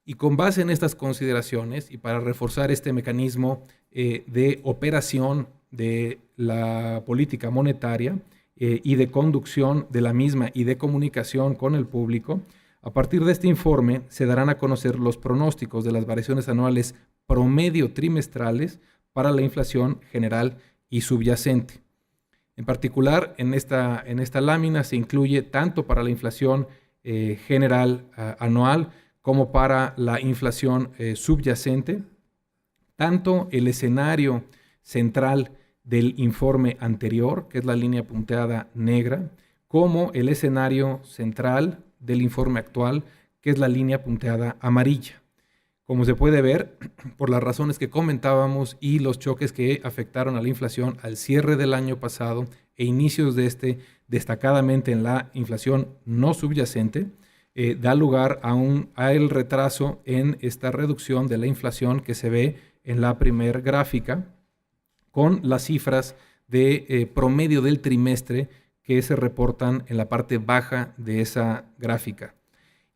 B: Y con base en estas consideraciones, y para reforzar este mecanismo de operación de la política monetaria y de conducción de la misma y de comunicación con el público, a partir de este informe se darán a conocer los pronósticos de las variaciones anuales promedio trimestrales para la inflación general y subyacente. En particular, en esta lámina se incluye tanto para la inflación general anual como para la inflación subyacente, tanto el escenario central del informe anterior, que es la línea punteada negra, como el escenario central del informe actual, que es la línea punteada amarilla. Como se puede ver, por las razones que comentábamos y los choques que afectaron a la inflación al cierre del año pasado e inicios de destacadamente en la inflación no subyacente, da lugar a el retraso en esta reducción de la inflación que se ve en la primer gráfica, con las cifras de promedio del trimestre que se reportan en la parte baja de esa gráfica.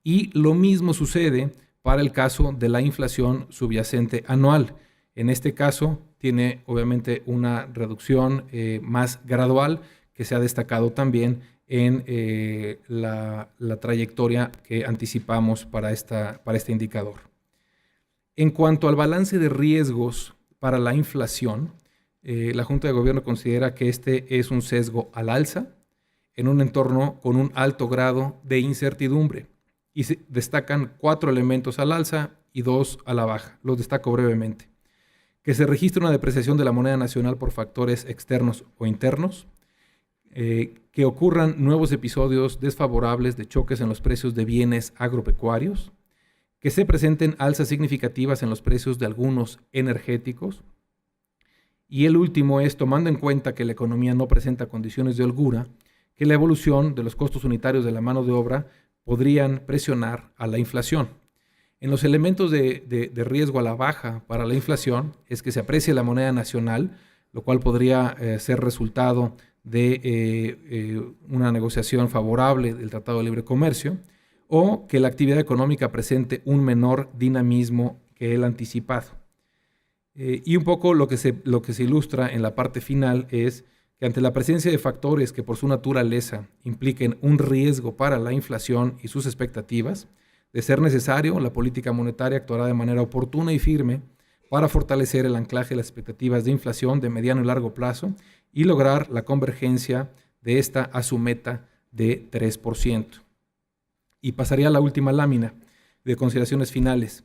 B: Y lo mismo sucede para el caso de la inflación subyacente anual. En este caso tiene obviamente una reducción más gradual que se ha destacado también en la trayectoria que anticipamos para este indicador. En cuanto al balance de riesgos para la inflación, la Junta de Gobierno considera que este es un sesgo al alza en un entorno con un alto grado de incertidumbre, y se destacan 4 elementos al alza y 2 a la baja. Los destaco brevemente. Que se registre una depreciación de la moneda nacional por factores externos o internos, que ocurran nuevos episodios desfavorables de choques en los precios de bienes agropecuarios, que se presenten alzas significativas en los precios de algunos energéticos, y el último es, tomando en cuenta que la economía no presenta condiciones de holgura, que la evolución de los costos unitarios de la mano de obra podrían presionar a la inflación. En los elementos de riesgo a la baja para la inflación es que se aprecie la moneda nacional, lo cual podría ser resultado de una negociación favorable del Tratado de Libre Comercio, o que la actividad económica presente un menor dinamismo que el anticipado. Y un poco lo que se ilustra en la parte final es que ante la presencia de factores que por su naturaleza impliquen un riesgo para la inflación y sus expectativas, de ser necesario, la política monetaria actuará de manera oportuna y firme para fortalecer el anclaje de las expectativas de inflación de mediano y largo plazo y lograr la convergencia de esta a su meta de 3%. Y pasaría a la última lámina de consideraciones finales.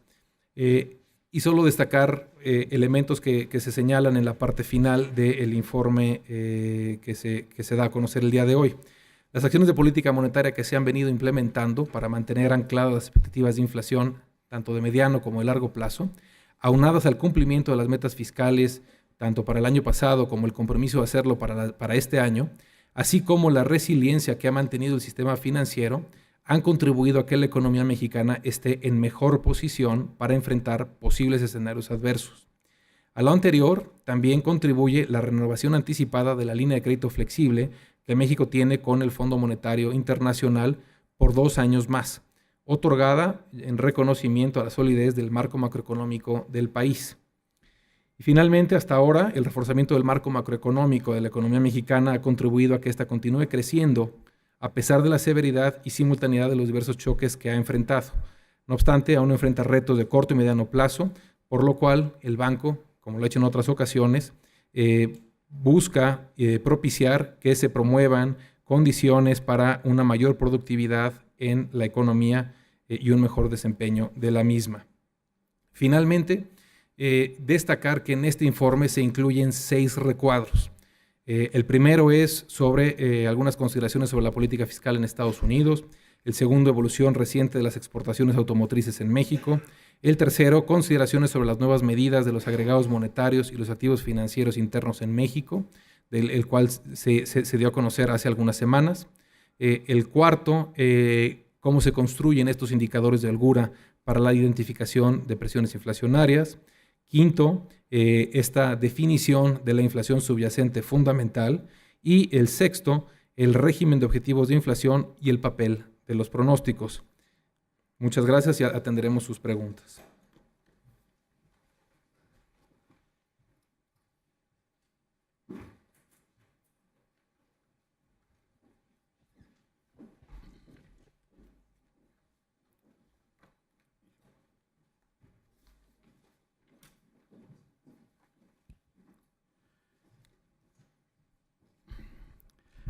B: Y solo destacar elementos que se señalan en la parte final del informe que se da a conocer el día de hoy. Las acciones de política monetaria que se han venido implementando para mantener ancladas las expectativas de inflación, tanto de mediano como de largo plazo, aunadas al cumplimiento de las metas fiscales, tanto para el año pasado como el compromiso de hacerlo para este año, así como la resiliencia que ha mantenido el sistema financiero, han contribuido a que la economía mexicana esté en mejor posición para enfrentar posibles escenarios adversos. A lo anterior, también contribuye la renovación anticipada de la línea de crédito flexible que México tiene con el Fondo Monetario Internacional por 2 años más, otorgada en reconocimiento a la solidez del marco macroeconómico del país. Y finalmente, hasta ahora, el reforzamiento del marco macroeconómico de la economía mexicana ha contribuido a que ésta continúe creciendo a pesar de la severidad y simultaneidad de los diversos choques que ha enfrentado. No obstante, aún enfrenta retos de corto y mediano plazo, por lo cual el banco, como lo ha hecho en otras ocasiones, busca propiciar que se promuevan condiciones para una mayor productividad en la economía y un mejor desempeño de la misma. Finalmente, destacar que en este informe se incluyen 6 recuadros. El primero es sobre algunas consideraciones sobre la política fiscal en Estados Unidos. El segundo, evolución reciente de las exportaciones automotrices en México. El tercero, consideraciones sobre las nuevas medidas de los agregados monetarios y los activos financieros internos en México, el cual se dio a conocer hace algunas semanas. El cuarto, cómo se construyen estos indicadores de holgura para la identificación de presiones inflacionarias. Quinto, esta definición de la inflación subyacente fundamental. Y el sexto, el régimen de objetivos de inflación y el papel de los pronósticos. Muchas gracias y atenderemos sus preguntas.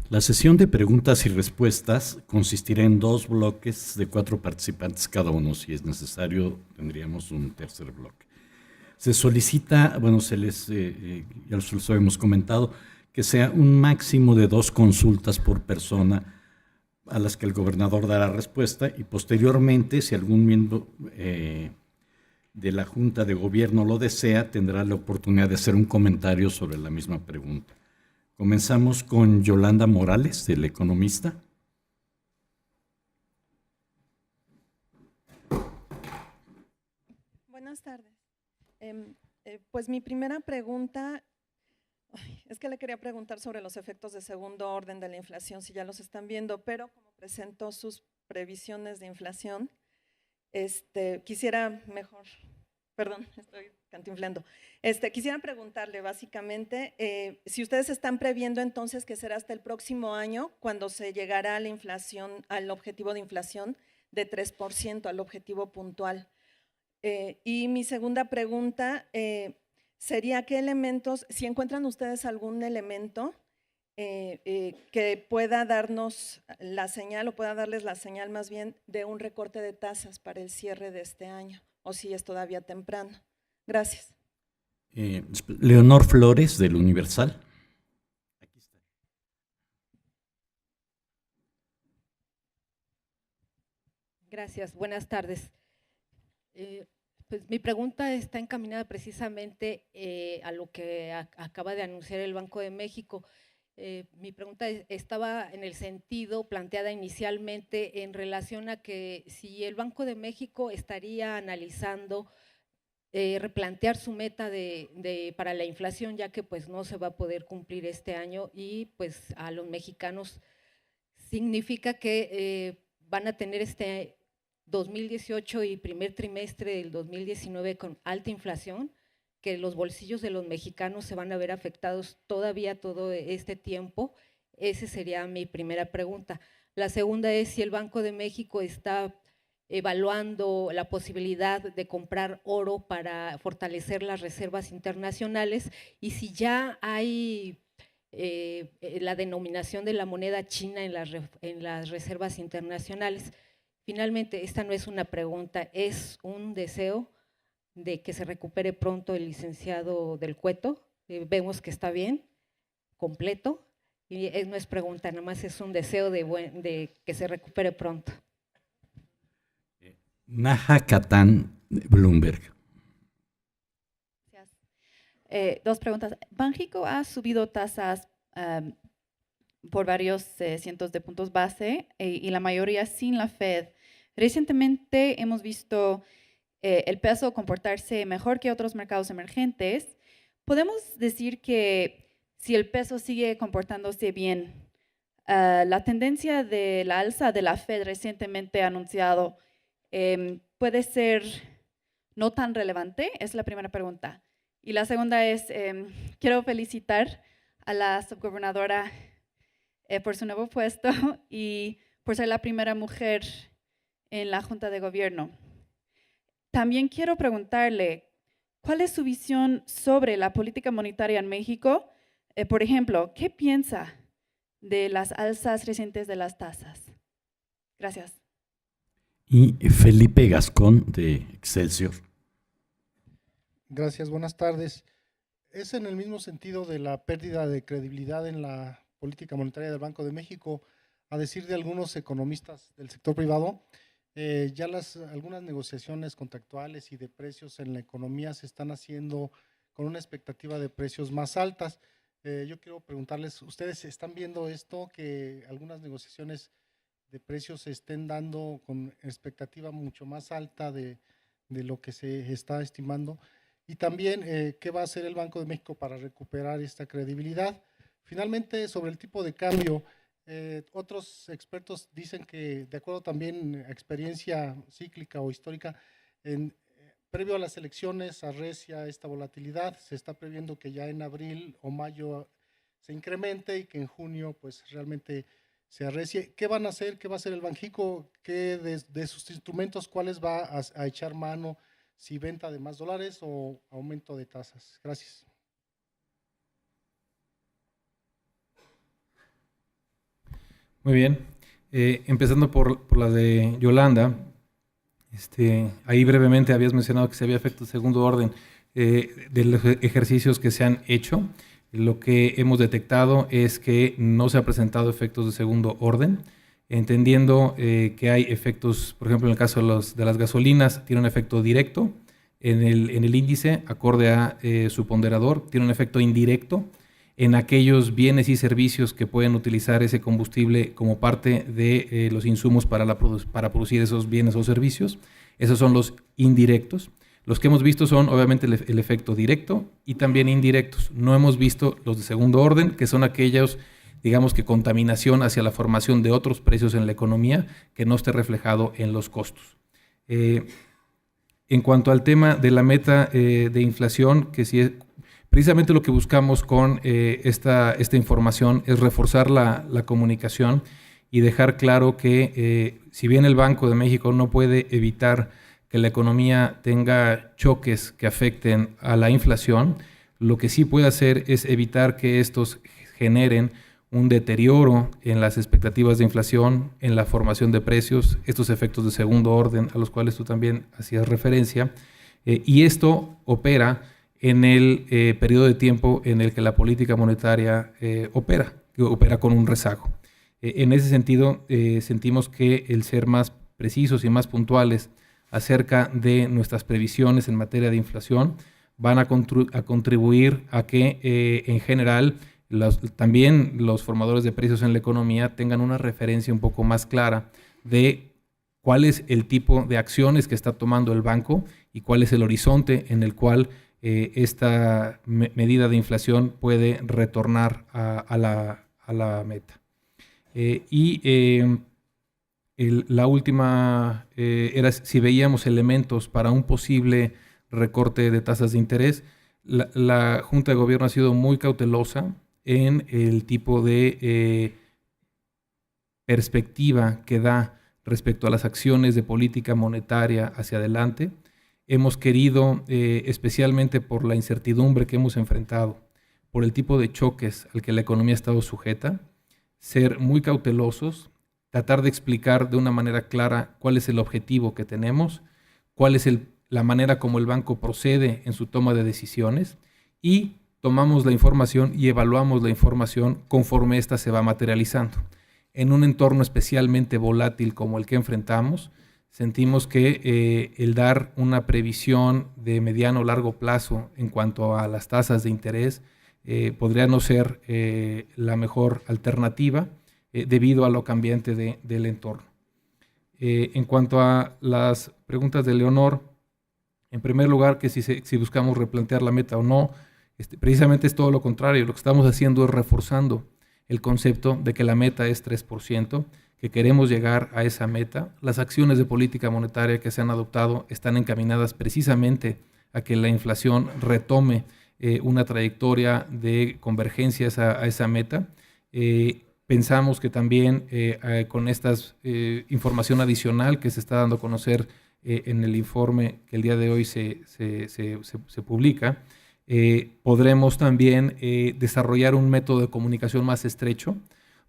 A: La sesión de preguntas y respuestas consistirá en 2 bloques de 4 participantes cada uno. Si es necesario, tendríamos un tercer bloque. Se solicita, bueno, ya lo hemos comentado, que sea un máximo de 2 consultas por persona a las que el gobernador dará respuesta y posteriormente, si algún miembro de la Junta de Gobierno lo desea, tendrá la oportunidad de hacer un comentario sobre la misma pregunta. Comenzamos con Yolanda Morales, del Economista.
C: Buenas tardes. Pues mi primera pregunta, es que le quería preguntar sobre los efectos de segundo orden de la inflación, si ya los están viendo, pero como presentó sus previsiones de inflación, quisiera mejor, perdón, estoy cantinflando. Quisiera preguntarle básicamente si ustedes están previendo entonces que será hasta el próximo año cuando se llegará a la inflación, al objetivo de inflación de 3%, al objetivo puntual. Y mi segunda pregunta sería qué elementos, si encuentran ustedes algún elemento que pueda darnos la señal o pueda darles la señal más bien de un recorte de tasas para el cierre de este año, o si es todavía temprano. Gracias.
A: Leonor Flores, del Universal. Aquí está.
D: Gracias, buenas tardes. Pues mi pregunta está encaminada precisamente a lo que acaba de anunciar el Banco de México. Mi pregunta estaba en el sentido planteada inicialmente en relación a que si el Banco de México estaría analizando replantear su meta para la inflación, ya que pues no se va a poder cumplir este año y pues a los mexicanos significa que van a tener 2018 y primer trimestre del 2019 con alta inflación, que los bolsillos de los mexicanos se van a ver afectados todavía todo este tiempo? Esa sería mi primera pregunta. La segunda es si el Banco de México está evaluando la posibilidad de comprar oro para fortalecer las reservas internacionales y si ya hay la denominación de la moneda china en las reservas internacionales. Finalmente, esta no es una pregunta, es un deseo de que se recupere pronto el licenciado del Cueto. Vemos que está bien, completo, y no es pregunta, nada más es un deseo de que se recupere pronto.
A: Naja Catán, Bloomberg.
E: Gracias. Dos preguntas. Banxico ha subido tasas por varios cientos de puntos base y la mayoría sin la Fed. Recientemente hemos visto el peso comportarse mejor que otros mercados emergentes. ¿Podemos decir que si el peso sigue comportándose bien, la tendencia de la alza de la Fed recientemente anunciado puede ser no tan relevante? Es la primera pregunta. Y la segunda es, quiero felicitar a la subgobernadora por su nuevo puesto y por ser la primera mujer en la Junta de Gobierno. También quiero preguntarle, ¿cuál es su visión sobre la política monetaria en México? Por ejemplo, ¿qué piensa de las alzas recientes de las tasas? Gracias.
A: Y Felipe Gascón, de Excelsior.
F: Gracias, buenas tardes. Es en el mismo sentido de la pérdida de credibilidad en la política monetaria del Banco de México, a decir de algunos economistas del sector privado. Ya algunas negociaciones contractuales y de precios en la economía se están haciendo con una expectativa de precios más altas. Yo quiero preguntarles, ¿ustedes están viendo esto, que algunas negociaciones de precios se estén dando con expectativa mucho más alta de lo que se está estimando? Y también, ¿qué va a hacer el Banco de México para recuperar esta credibilidad? Finalmente, sobre el tipo de cambio, otros expertos dicen que, de acuerdo también a experiencia cíclica o histórica, previo a las elecciones arrecia esta volatilidad. Se está previendo que ya en abril o mayo se incremente y que en junio pues realmente se arrecie. ¿Qué van a hacer? ¿Qué va a hacer el Banxico? ¿Qué de sus instrumentos, cuáles va a echar mano? ¿Si venta de más dólares o aumento de tasas? Gracias.
B: Muy bien. Empezando por la de Yolanda. Ahí brevemente habías mencionado que se había efecto de segundo orden de los ejercicios que se han hecho. Lo que hemos detectado es que no se han presentado efectos de segundo orden, entendiendo que hay efectos, por ejemplo, en el caso de las gasolinas, tiene un efecto directo en el índice, acorde a su ponderador, tiene un efecto indirecto en aquellos bienes y servicios que pueden utilizar ese combustible como parte de los insumos para producir esos bienes o servicios. Esos son los indirectos. Los que hemos visto son obviamente el efecto directo y también indirectos. No hemos visto los de segundo orden, que son aquellos, digamos, que contaminación hacia la formación de otros precios en la economía que no esté reflejado en los costos. En cuanto al tema de la meta de inflación, que sí es precisamente lo que buscamos con esta información es reforzar la comunicación y dejar claro que si bien el Banco de México no puede evitar que la economía tenga choques que afecten a la inflación, lo que sí puede hacer es evitar que estos generen un deterioro en las expectativas de inflación, en la formación de precios, estos efectos de segundo orden a los cuales tú también hacías referencia, y esto opera en el periodo de tiempo en el que la política monetaria opera con un rezago. En ese sentido, sentimos que el ser más precisos y más puntuales acerca de nuestras previsiones en materia de inflación van a contribuir a que en general también los formadores de precios en la economía tengan una referencia un poco más clara de cuál es el tipo de acciones que está tomando el banco y cuál es el horizonte en el cual esta medida de inflación puede retornar a la meta. En La última era si veíamos elementos para un posible recorte de tasas de interés. La Junta de Gobierno ha sido muy cautelosa en el tipo de perspectiva que da respecto a las acciones de política monetaria hacia adelante. Hemos querido, especialmente por la incertidumbre que hemos enfrentado, por el tipo de choques al que la economía ha estado sujeta, ser muy cautelosos, tratar de explicar de una manera clara cuál es el objetivo que tenemos, cuál es la manera como el banco procede en su toma de decisiones, y tomamos la información y evaluamos la información conforme ésta se va materializando. En un entorno especialmente volátil como el que enfrentamos, sentimos que el dar una previsión de mediano o largo plazo en cuanto a las tasas de interés podría no ser la mejor alternativa debido a lo cambiante del entorno. En cuanto a las preguntas de Leonor, en primer lugar, que si buscamos replantear la meta o no, precisamente es todo lo contrario. Lo que estamos haciendo es reforzando el concepto de que la meta es 3%, que queremos llegar a esa meta. Las acciones de política monetaria que se han adoptado están encaminadas precisamente a que la inflación retome una trayectoria de convergencia a esa meta. Pensamos que también con esta información adicional que se está dando a conocer en el informe que el día de hoy se publica, podremos también desarrollar un método de comunicación más estrecho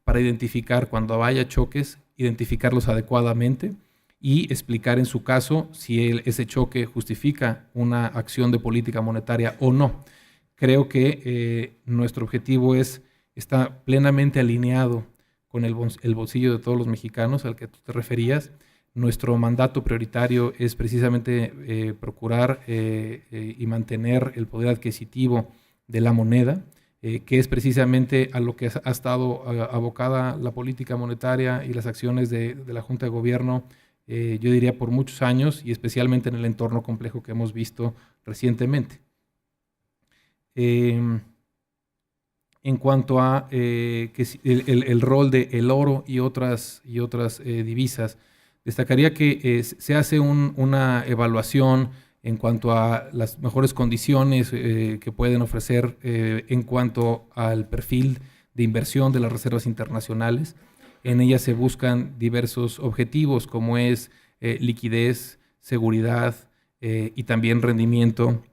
B: para identificar cuando haya choques, identificarlos adecuadamente y explicar en su caso si ese choque justifica una acción de política monetaria o no. Creo que nuestro objetivo está plenamente alineado con el bolsillo de todos los mexicanos al que tú te referías. Nuestro mandato prioritario es precisamente procurar y mantener el poder adquisitivo de la moneda, que es precisamente a lo que ha estado abocada la política monetaria y las acciones de la Junta de Gobierno, yo diría por muchos años, y especialmente en el entorno complejo que hemos visto recientemente. En cuanto a el rol del oro y otras divisas, destacaría que se hace una evaluación en cuanto a las mejores condiciones que pueden ofrecer en cuanto al perfil de inversión de las reservas internacionales. En ellas se buscan diversos objetivos como es liquidez, seguridad y también rendimiento,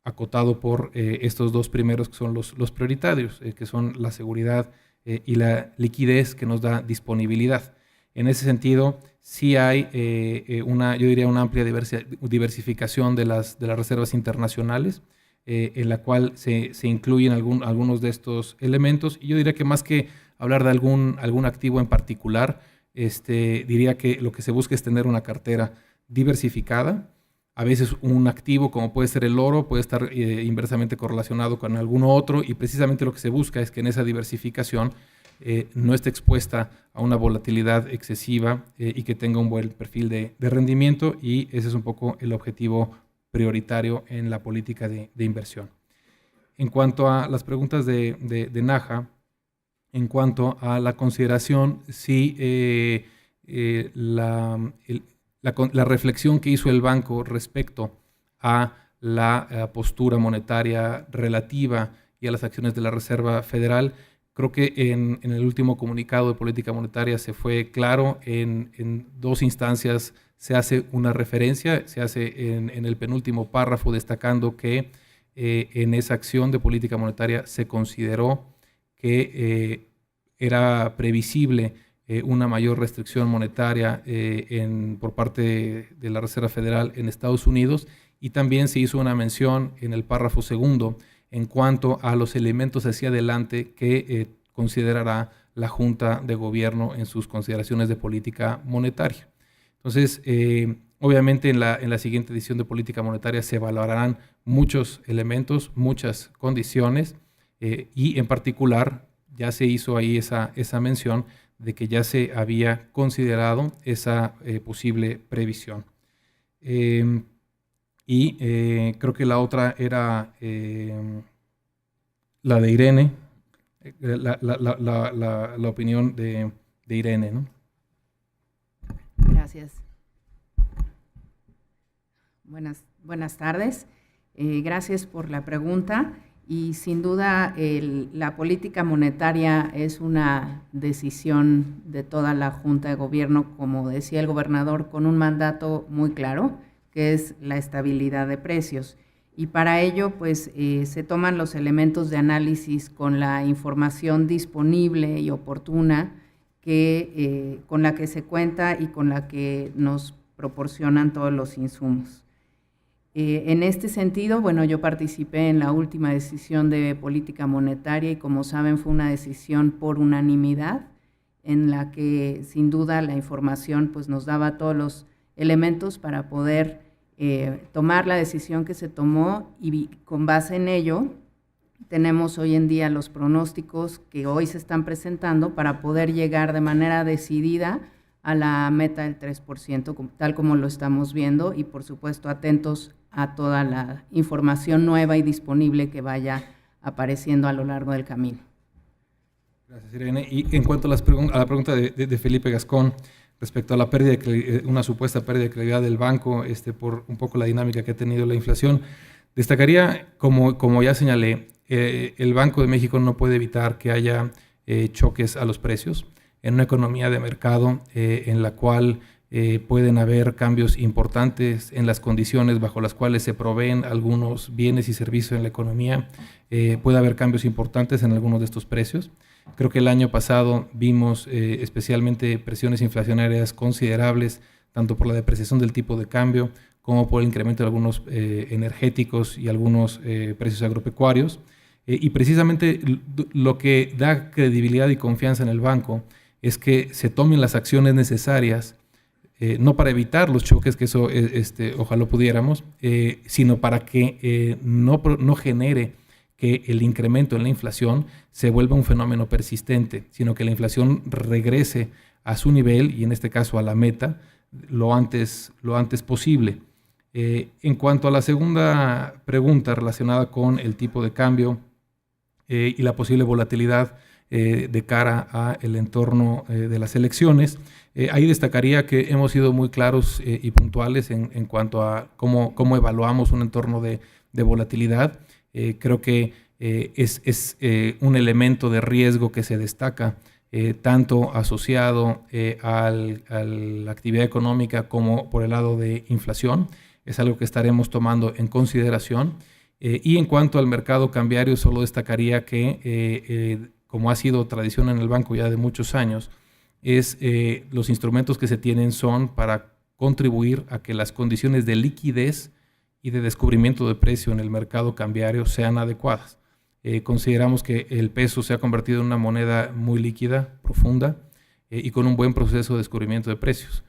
B: acotado por estos dos primeros que son los prioritarios, que son la seguridad y la liquidez que nos da disponibilidad. En ese sentido, sí hay yo diría una amplia diversificación de las reservas internacionales, en la cual se incluyen algunos de estos elementos. Y yo diría que más que hablar de algún activo en particular, diría que lo que se busca es tener una cartera diversificada. A veces un activo como puede ser el oro puede estar inversamente correlacionado con alguno otro, y precisamente lo que se busca es que en esa diversificación no esté expuesta a una volatilidad excesiva y que tenga un buen perfil de rendimiento, y ese es un poco el objetivo prioritario en la política de inversión. En cuanto a las preguntas de Naja, en cuanto a la consideración, sí, la reflexión que hizo el banco respecto a la postura monetaria relativa y a las acciones de la Reserva Federal, creo que en el último comunicado de política monetaria se fue claro. En dos instancias se hace una referencia, se hace en el penúltimo párrafo destacando que en esa acción de política monetaria se consideró que era previsible una mayor restricción monetaria por parte de la Reserva Federal en Estados Unidos, y también se hizo una mención en el párrafo segundo en cuanto a los elementos hacia adelante que considerará la Junta de Gobierno en sus consideraciones de política monetaria. Entonces, obviamente en la siguiente edición de política monetaria se evaluarán muchos elementos, muchas condiciones, y en particular ya se hizo ahí esa mención de que ya se había considerado esa posible previsión. Creo que la otra era la de Irene, la opinión de Irene, ¿no?
G: Gracias. Buenas tardes. Gracias por la pregunta. Y sin duda la política monetaria es una decisión de toda la Junta de Gobierno, como decía el gobernador, con un mandato muy claro, que es la estabilidad de precios. Y para ello, pues, se toman los elementos de análisis con la información disponible y oportuna con la que se cuenta y con la que nos proporcionan todos los insumos. En este sentido, bueno, yo participé en la última decisión de política monetaria y, como saben, fue una decisión por unanimidad en la que, sin duda, la información pues, nos daba todos los elementos para poder tomar la decisión que se tomó, y con base en ello tenemos hoy en día los pronósticos que hoy se están presentando para poder llegar de manera decidida a la meta del 3%, tal como lo estamos viendo, y por supuesto atentos a toda la información nueva y disponible que vaya apareciendo a lo largo del camino.
B: Gracias, Irene. Y en cuanto a la pregunta de Felipe Gascón respecto a la una supuesta pérdida de credibilidad del banco, por un poco la dinámica que ha tenido la inflación, destacaría, como ya señalé, el Banco de México no puede evitar que haya choques a los precios en una economía de mercado en la cual pueden haber cambios importantes en las condiciones bajo las cuales se proveen algunos bienes y servicios en la economía. Puede haber cambios importantes en algunos de estos precios. Creo que el año pasado vimos especialmente presiones inflacionarias considerables, tanto por la depreciación del tipo de cambio como por el incremento de algunos energéticos y algunos precios agropecuarios. Y precisamente lo que da credibilidad y confianza en el banco es que se tomen las acciones necesarias, no para evitar los choques, que eso ojalá pudiéramos, sino para que no genere que el incremento en la inflación se vuelva un fenómeno persistente, sino que la inflación regrese a su nivel, y en este caso a la meta, lo antes posible. En cuanto a la segunda pregunta relacionada con el tipo de cambio y la posible volatilidad de cara al entorno de las elecciones, ahí destacaría que hemos sido muy claros y puntuales en cuanto a cómo evaluamos un entorno de volatilidad. Creo que es un elemento de riesgo que se destaca tanto asociado a la actividad económica como por el lado de inflación. Es algo que estaremos tomando en consideración. Y en cuanto al mercado cambiario, solo destacaría que, como ha sido tradición en el banco ya de muchos años, los instrumentos que se tienen son para contribuir a que las condiciones de liquidez y de descubrimiento de precio en el mercado cambiario sean adecuadas. Consideramos que el peso se ha convertido en una moneda muy líquida, profunda, y con un buen proceso de descubrimiento de precios.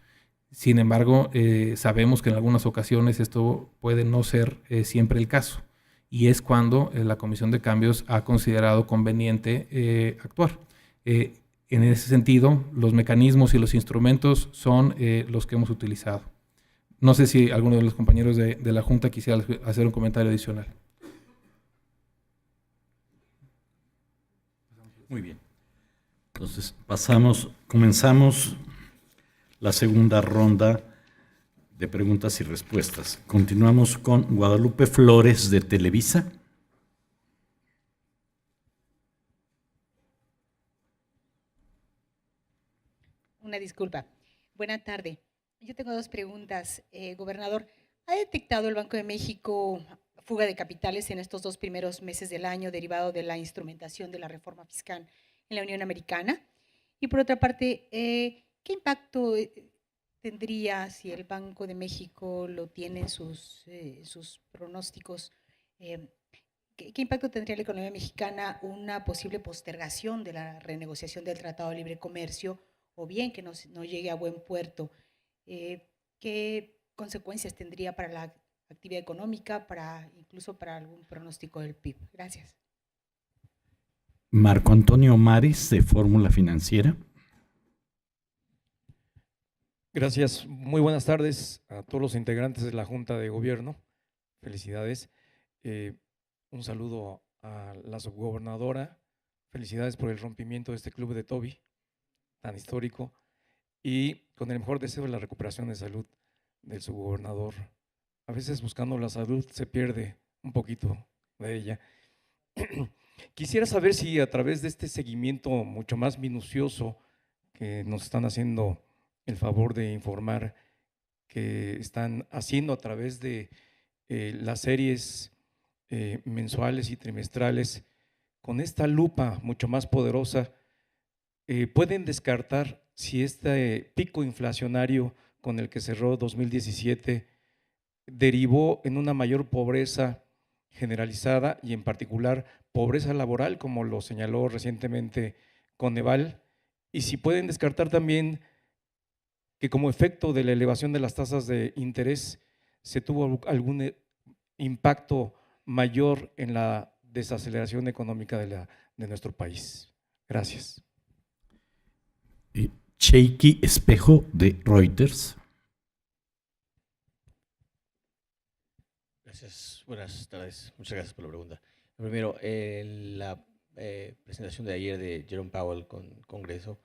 B: Sin embargo, sabemos que en algunas ocasiones esto puede no ser siempre el caso, y es cuando la Comisión de Cambios ha considerado conveniente actuar. En ese sentido, los mecanismos y los instrumentos son los que hemos utilizado. No sé si alguno de los compañeros de la Junta quisiera hacer un comentario adicional.
A: Muy bien. Entonces, comenzamos la segunda ronda de preguntas y respuestas. Continuamos con Guadalupe Flores, de Televisa.
H: Una disculpa. Buena tarde. Yo tengo dos preguntas, gobernador. ¿Ha detectado el Banco de México fuga de capitales en estos 2 primeros meses del año derivado de la instrumentación de la reforma fiscal en la Unión Americana? Y por otra parte, ¿qué impacto tendría, si el Banco de México lo tiene en sus pronósticos, qué impacto tendría en la economía mexicana una posible postergación de la renegociación del Tratado de Libre Comercio, o bien que no llegue a buen puerto? ¿Qué consecuencias tendría para la actividad económica, incluso para algún pronóstico del PIB? Gracias.
A: Marco Antonio Mares, de Fórmula Financiera.
I: Gracias. Muy buenas tardes a todos los integrantes de la Junta de Gobierno. Felicidades. Un saludo a la subgobernadora. Felicidades por el rompimiento de este club de Toby, tan histórico. y con el mejor deseo de la recuperación de salud del subgobernador. A veces buscando la salud se pierde un poquito de ella. Quisiera saber si a través de este seguimiento mucho más minucioso que nos están haciendo el favor de informar, que están haciendo a través de las series mensuales y trimestrales, con esta lupa mucho más poderosa, pueden descartar si este pico inflacionario con el que cerró 2017 derivó en una mayor pobreza generalizada y en particular pobreza laboral, como lo señaló recientemente Coneval, y si pueden descartar también que como efecto de la elevación de las tasas de interés se tuvo algún impacto mayor en la desaceleración económica de nuestro país. Gracias.
A: Sheiki Espejo, de Reuters.
J: Gracias, buenas tardes. Muchas gracias por la pregunta. Primero, en la presentación de ayer de Jerome Powell con Congreso,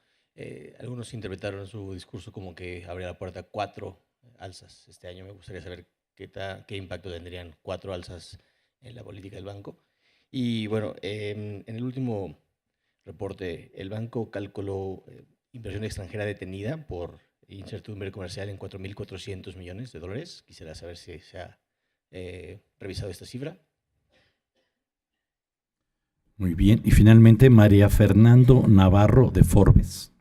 J: algunos interpretaron su discurso como que abría la puerta a 4 alzas este año. Me gustaría saber qué impacto tendrían 4 alzas en la política del banco. Y bueno, en el último reporte, el banco calculó inversión extranjera detenida por incertidumbre comercial en $4.400 millones. Quisiera saber si se ha revisado esta cifra.
A: Muy bien. Y finalmente, María Fernando Navarro, de Forbes.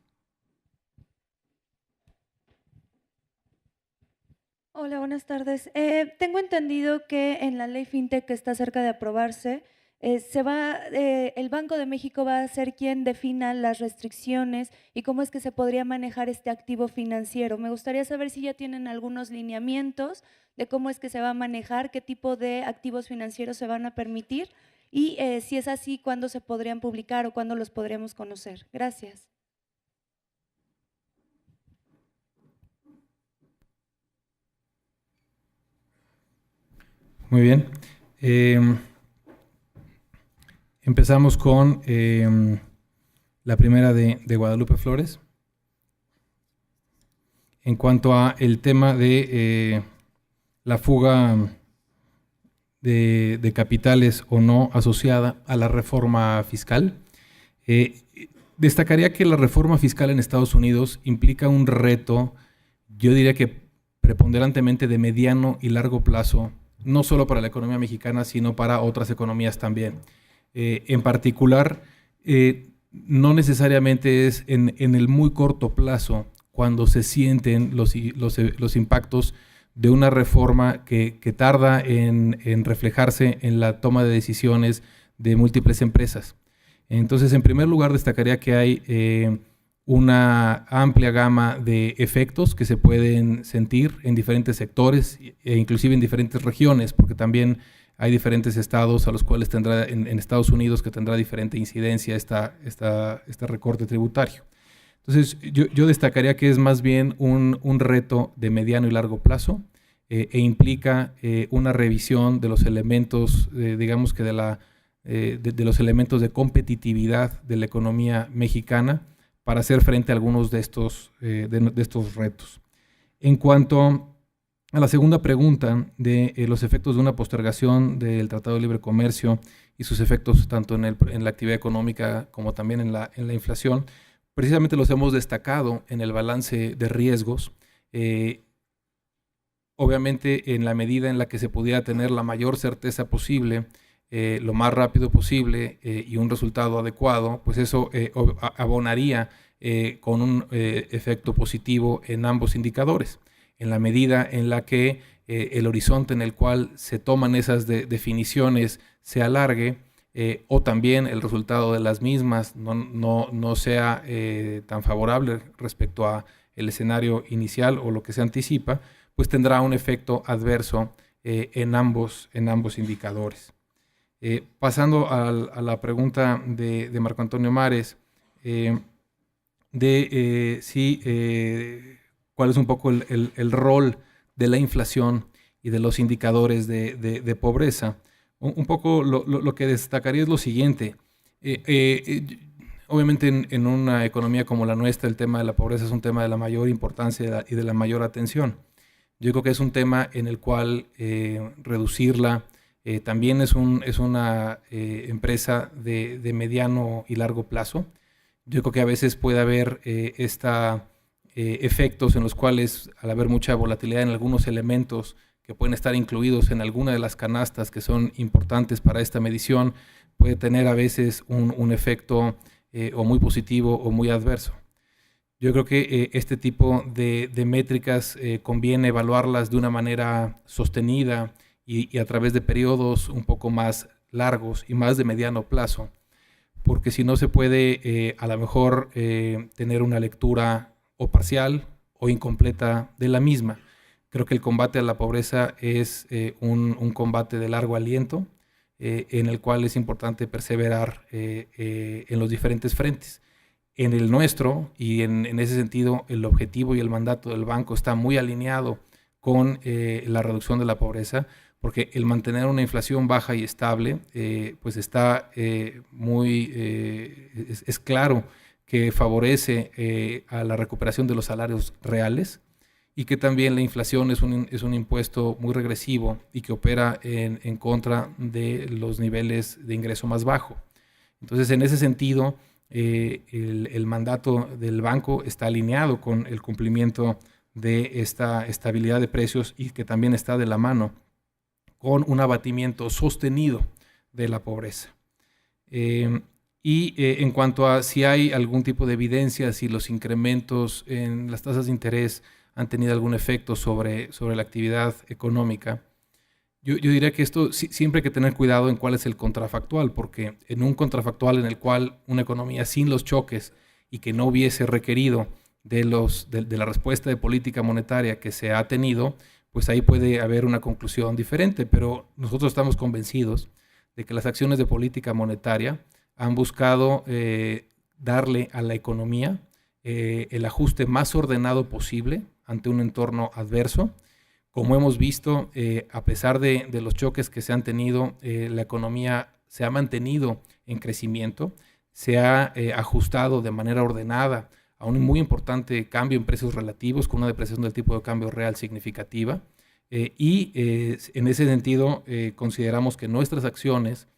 K: Hola, buenas tardes. Tengo entendido que en la ley FinTech que está cerca de aprobarse, el Banco de México va a ser quien defina las restricciones y cómo es que se podría manejar este activo financiero. Me gustaría saber si ya tienen algunos lineamientos de cómo es que se va a manejar, qué tipo de activos financieros se van a permitir y si es así, cuándo se podrían publicar o cuándo los podríamos conocer. Gracias.
B: Muy bien. Empezamos con la primera de Guadalupe Flores. En cuanto a el tema de la fuga de capitales o no asociada a la reforma fiscal, destacaría que la reforma fiscal en Estados Unidos implica un reto, yo diría que preponderantemente de mediano y largo plazo, no solo para la economía mexicana, sino para otras economías también. En particular, no necesariamente es en el muy corto plazo cuando se sienten los impactos de una reforma que tarda en reflejarse en la toma de decisiones de múltiples empresas. Entonces, en primer lugar, destacaría que hay una amplia gama de efectos que se pueden sentir en diferentes sectores e inclusive en diferentes regiones, porque también hay diferentes estados a los cuales tendrá en Estados Unidos que tendrá diferente incidencia este recorte tributario. Entonces, yo destacaría que es más bien un reto de mediano y largo plazo e implica una revisión de los elementos, digamos que de los elementos de competitividad de la economía mexicana para hacer frente a algunos de estos retos. En cuanto a la segunda pregunta de los efectos de una postergación del Tratado de Libre Comercio y sus efectos tanto en la actividad económica como también en la inflación, precisamente los hemos destacado en el balance de riesgos. Obviamente, en la medida en la que se pudiera tener la mayor certeza posible, lo más rápido posible y un resultado adecuado, pues eso abonaría con un efecto positivo en ambos indicadores. En la medida en la que el horizonte en el cual se toman esas definiciones se alargue o también el resultado de las mismas no sea tan favorable respecto a el escenario inicial o lo que se anticipa, pues tendrá un efecto adverso en ambos indicadores. Pasando a la pregunta de Marco Antonio Mares, cuál es un poco el rol de la inflación y de los indicadores de pobreza. Un poco lo que destacaría es lo siguiente. Obviamente en una economía como la nuestra el tema de la pobreza es un tema de la mayor importancia y de la mayor atención. Yo creo que es un tema en el cual reducirla también es una empresa de mediano y largo plazo. Yo creo que a veces puede haber efectos en los cuales, al haber mucha volatilidad en algunos elementos que pueden estar incluidos en alguna de las canastas que son importantes para esta medición, puede tener a veces un efecto o muy positivo o muy adverso. Yo creo que este tipo de métricas conviene evaluarlas de una manera sostenida y a través de periodos un poco más largos y más de mediano plazo, porque si no se puede a lo mejor tener una lectura o parcial o incompleta de la misma. Creo que el combate a la pobreza es un combate de largo aliento, en el cual es importante perseverar en los diferentes frentes. En el nuestro, y en ese sentido, el objetivo y el mandato del banco está muy alineado con la reducción de la pobreza, porque el mantener una inflación baja y estable, pues está es claro que favorece a la recuperación de los salarios reales, y que también la inflación es un impuesto muy regresivo y que opera en contra de los niveles de ingreso más bajo. Entonces, en ese sentido, el mandato del banco está alineado con el cumplimiento de esta estabilidad de precios y que también está de la mano con un abatimiento sostenido de la pobreza. En cuanto a si hay algún tipo de evidencia, si los incrementos en las tasas de interés han tenido algún efecto sobre la actividad económica, yo diría que esto siempre hay que tener cuidado en cuál es el contrafactual, porque en un contrafactual en el cual una economía sin los choques y que no hubiese requerido de la respuesta de política monetaria que se ha tenido, pues ahí puede haber una conclusión diferente, pero nosotros estamos convencidos de que las acciones de política monetaria han buscado darle a la economía el ajuste más ordenado posible ante un entorno adverso. Como hemos visto, a pesar de los choques que se han tenido, la economía se ha mantenido en crecimiento, se ha ajustado de manera ordenada a un muy importante cambio en precios relativos, con una depreciación del tipo de cambio real significativa. En ese sentido, consideramos que nuestras acciones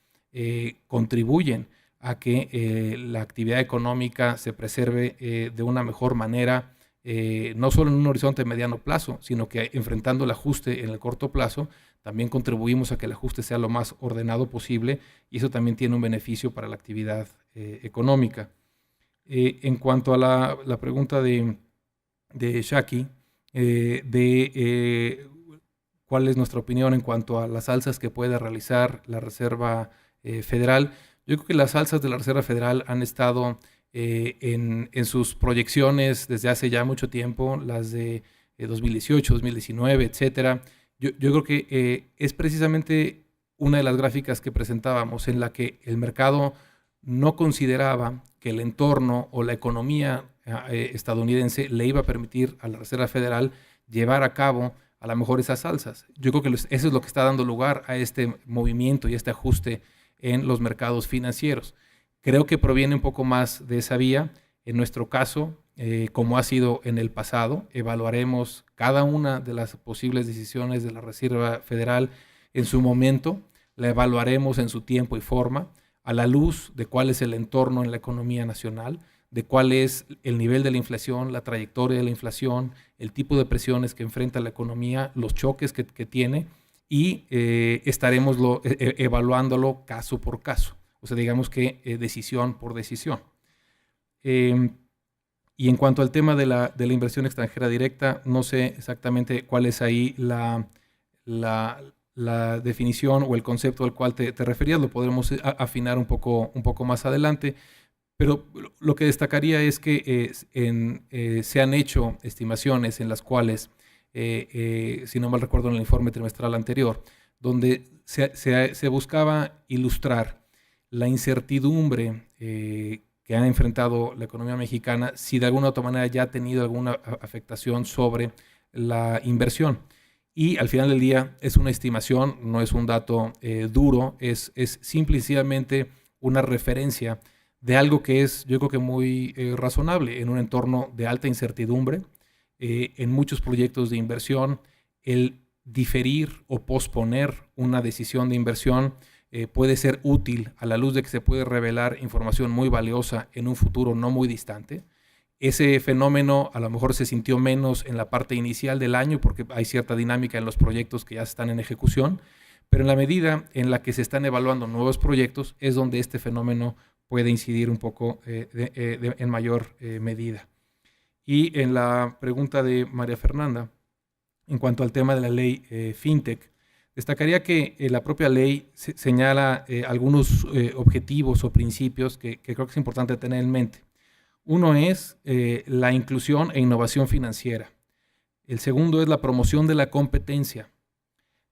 B: contribuyen a que la actividad económica se preserve de una mejor manera, no solo en un horizonte de mediano plazo, sino que enfrentando el ajuste en el corto plazo, también contribuimos a que el ajuste sea lo más ordenado posible, y eso también tiene un beneficio para la actividad económica. En cuanto a la pregunta de Shaki, cuál es nuestra opinión en cuanto a las alzas que puede realizar la Reserva Federal, yo creo que las alzas de la Reserva Federal han estado en sus proyecciones desde hace ya mucho tiempo, las de 2018, 2019, etcétera. Yo creo que es precisamente una de las gráficas que presentábamos en la que el mercado no consideraba que el entorno o la economía estadounidense le iba a permitir a la Reserva Federal llevar a cabo a lo mejor esas alzas. Yo creo que eso es lo que está dando lugar a este movimiento y este ajuste en los mercados financieros. Creo que proviene un poco más de esa vía. En nuestro caso, como ha sido en el pasado, evaluaremos cada una de las posibles decisiones de la Reserva Federal en su momento, la evaluaremos en su tiempo y forma, a la luz de cuál es el entorno en la economía nacional, de cuál es el nivel de la inflación, la trayectoria de la inflación, el tipo de presiones que enfrenta la economía, los choques que tiene, y estaremos evaluándolo caso por caso. O sea, digamos que decisión por decisión. Y en cuanto al tema de la inversión extranjera directa, no sé exactamente cuál es ahí la definición o el concepto al cual te referías. Lo podremos afinar un poco más adelante. Pero lo que destacaría es que se han hecho estimaciones en las cuales, si no mal recuerdo en el informe trimestral anterior, donde se buscaba ilustrar la incertidumbre que ha enfrentado la economía mexicana, si de alguna u otra manera ya ha tenido alguna afectación sobre la inversión. Y al final del día es una estimación, no es un dato duro, es simple y sencillamente una referencia de algo que es, yo creo que muy razonable en un entorno de alta incertidumbre. En muchos proyectos de inversión, el diferir o posponer una decisión de inversión puede ser útil a la luz de que se puede revelar información muy valiosa en un futuro no muy distante. Ese fenómeno a lo mejor se sintió menos en la parte inicial del año porque hay cierta dinámica en los proyectos que ya están en ejecución, pero en la medida en la que se están evaluando nuevos proyectos es donde este fenómeno puede incidir un poco en mayor medida. Y en la pregunta de María Fernanda, en cuanto al tema de la ley FinTech, destacaría que la propia ley señala algunos objetivos o principios que creo que es importante tener en mente. Uno es la inclusión e innovación financiera. El segundo es la promoción de la competencia.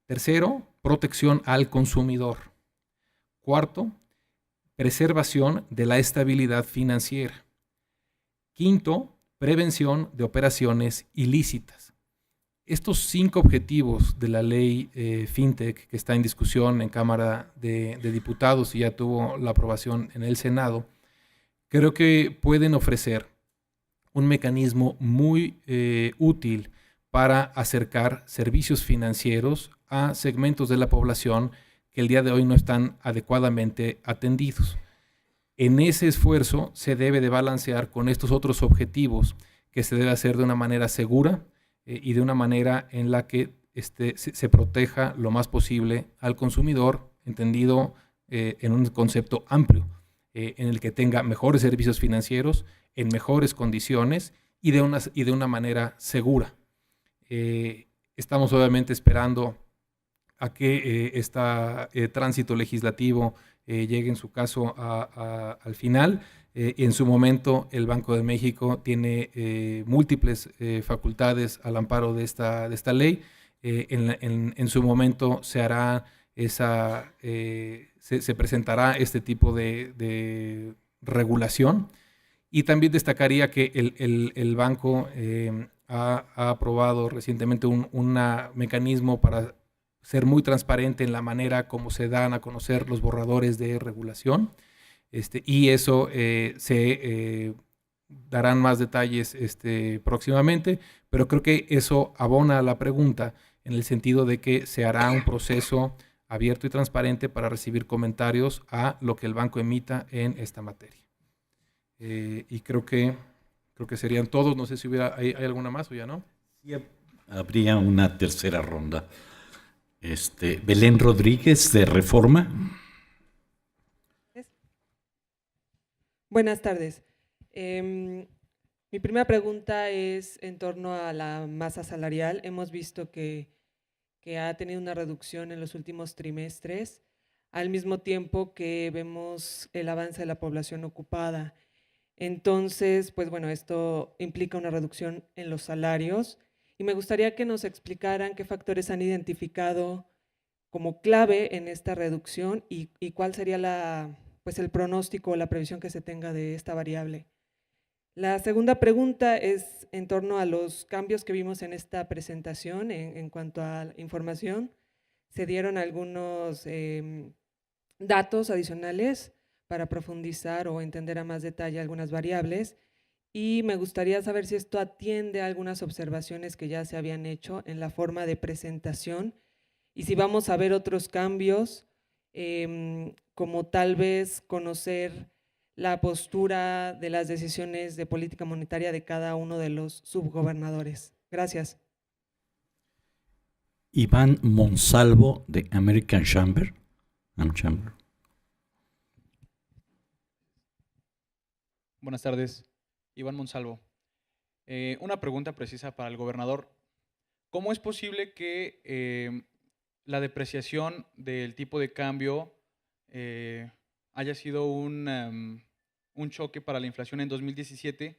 B: Tercero, protección al consumidor. Cuarto, preservación de la estabilidad financiera. Quinto, prevención de operaciones ilícitas. Estos 5 objetivos de la ley FinTech que está en discusión en Cámara de Diputados y ya tuvo la aprobación en el Senado, creo que pueden ofrecer un mecanismo muy útil para acercar servicios financieros a segmentos de la población que el día de hoy no están adecuadamente atendidos. En ese esfuerzo se debe de balancear con estos otros objetivos que se debe hacer de una manera segura y de una manera en la que se proteja lo más posible al consumidor, entendido en un concepto amplio, en el que tenga mejores servicios financieros, en mejores condiciones y de una manera segura. Estamos obviamente esperando a que este tránsito legislativo llegue en su caso al final. En su momento el Banco de México tiene múltiples facultades al amparo de esta ley. En su momento se hará se presentará este tipo de regulación. Y también destacaría que el banco ha aprobado recientemente un mecanismo para ser muy transparente en la manera como se dan a conocer los borradores de regulación. Y eso se darán más detalles próximamente, pero creo que eso abona a la pregunta en el sentido de que se hará un proceso abierto y transparente para recibir comentarios a lo que el banco emita en esta materia. Y creo que serían todos. No sé si hay alguna más o ya no.
A: Sí, habría una tercera ronda. Belén Rodríguez, de Reforma.
L: Buenas tardes. Mi primera pregunta es en torno a la masa salarial. Hemos visto que ha tenido una reducción en los últimos trimestres, al mismo tiempo que vemos el avance de la población ocupada. Entonces, pues bueno, esto implica una reducción en los salarios y me gustaría que nos explicaran qué factores han identificado como clave en esta reducción y cuál sería el pronóstico o la previsión que se tenga de esta variable. La segunda pregunta es en torno a los cambios que vimos en esta presentación en cuanto a información. Se dieron algunos datos adicionales para profundizar o entender a más detalle algunas variables y me gustaría saber si esto atiende a algunas observaciones que ya se habían hecho en la forma de presentación y si vamos a ver otros cambios, como tal vez conocer la postura de las decisiones de política monetaria de cada uno de los subgobernadores. Gracias.
A: Iván Monsalvo, de American Chamber.
M: Buenas tardes, Iván Monsalvo. Una pregunta precisa para el gobernador. ¿Cómo es posible que la depreciación del tipo de cambio haya sido un choque para la inflación en 2017,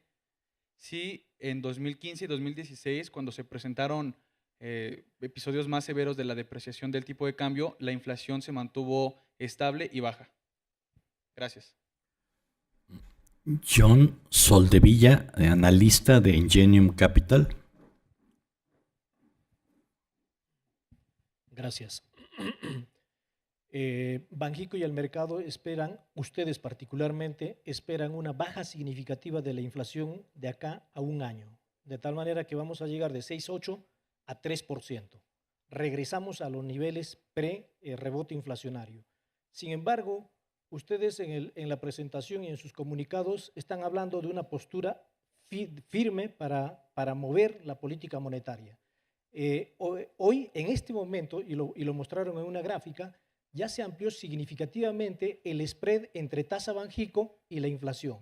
M: si en 2015 y 2016, cuando se presentaron episodios más severos de la depreciación del tipo de cambio, la inflación se mantuvo estable y baja? Gracias.
A: John Soldevilla, analista de Ingenium Capital.
N: Gracias. Banxico y el mercado esperan, ustedes particularmente, esperan una baja significativa de la inflación de acá a un año, de tal manera que vamos a llegar de 6,8 a 3%. Regresamos a los niveles pre-rebote inflacionario. Sin embargo, ustedes en la presentación y en sus comunicados están hablando de una postura firme para mover la política monetaria. Hoy, en este momento, y lo mostraron en una gráfica, ya se amplió significativamente el spread entre tasa Banxico y la inflación.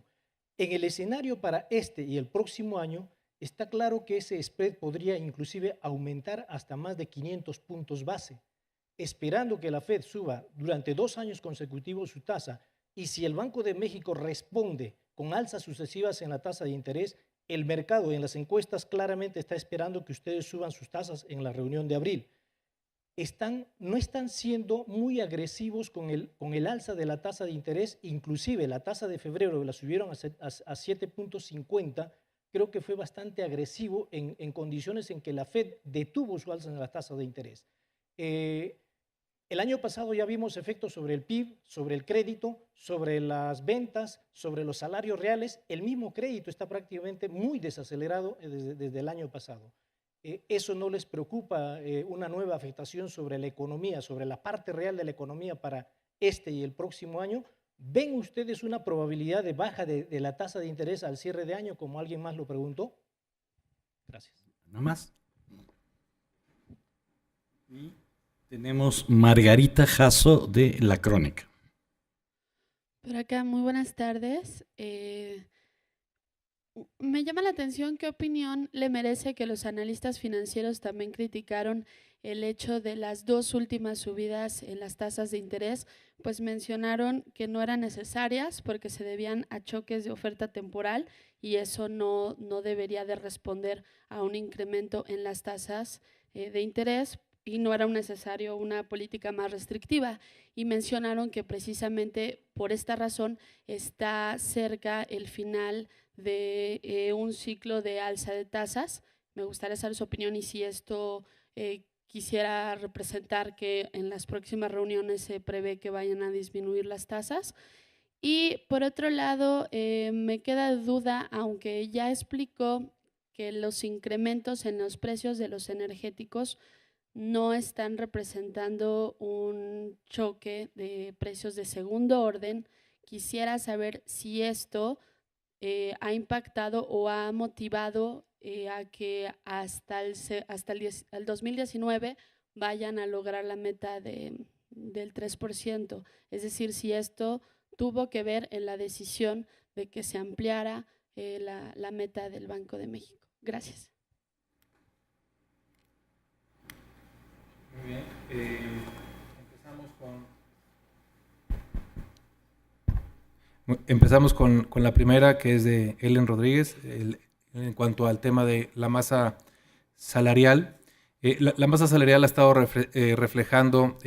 N: En el escenario para este y el próximo año, está claro que ese spread podría inclusive aumentar hasta más de 500 puntos base, esperando que la Fed suba durante 2 años consecutivos su tasa, y si el Banco de México responde con alzas sucesivas en la tasa de interés, el mercado en las encuestas claramente está esperando que ustedes suban sus tasas en la reunión de abril. No están siendo muy agresivos con el alza de la tasa de interés, inclusive la tasa de febrero la subieron a 7.50, creo que fue bastante agresivo en condiciones en que la Fed detuvo su alza en la tasa de interés. El año pasado ya vimos efectos sobre el PIB, sobre el crédito, sobre las ventas, sobre los salarios reales. El mismo crédito está prácticamente muy desacelerado desde el año pasado. ¿Eso no les preocupa una nueva afectación sobre la economía, sobre la parte real de la economía para este y el próximo año? ¿Ven ustedes una probabilidad de baja de la tasa de interés al cierre de año, como alguien más lo preguntó? Gracias.
A: Nada más. Y tenemos Margarita Jasso de La Crónica.
O: Por acá, muy buenas tardes. Me llama la atención qué opinión le merece que los analistas financieros también criticaron el hecho de las 2 últimas subidas en las tasas de interés, pues mencionaron que no eran necesarias porque se debían a choques de oferta temporal y eso no debería de responder a un incremento en las tasas de interés y no era necesario una política más restrictiva. Y mencionaron que precisamente por esta razón está cerca el final de un ciclo de alza de tasas. Me gustaría saber su opinión y si esto quisiera representar que en las próximas reuniones se prevé que vayan a disminuir las tasas. Y por otro lado, me queda duda, aunque ya explicó que los incrementos en los precios de los energéticos no están representando un choque de precios de segundo orden. Quisiera saber si esto ha impactado o ha motivado a que hasta el 2019 vayan a lograr la meta del 3%. Es decir, si esto tuvo que ver en la decisión de que se ampliara la meta del Banco de México. Gracias.
B: Muy bien. Empezamos con la primera, que es de Ellen Rodríguez, en cuanto al tema de la masa salarial. La masa salarial ha estado reflejando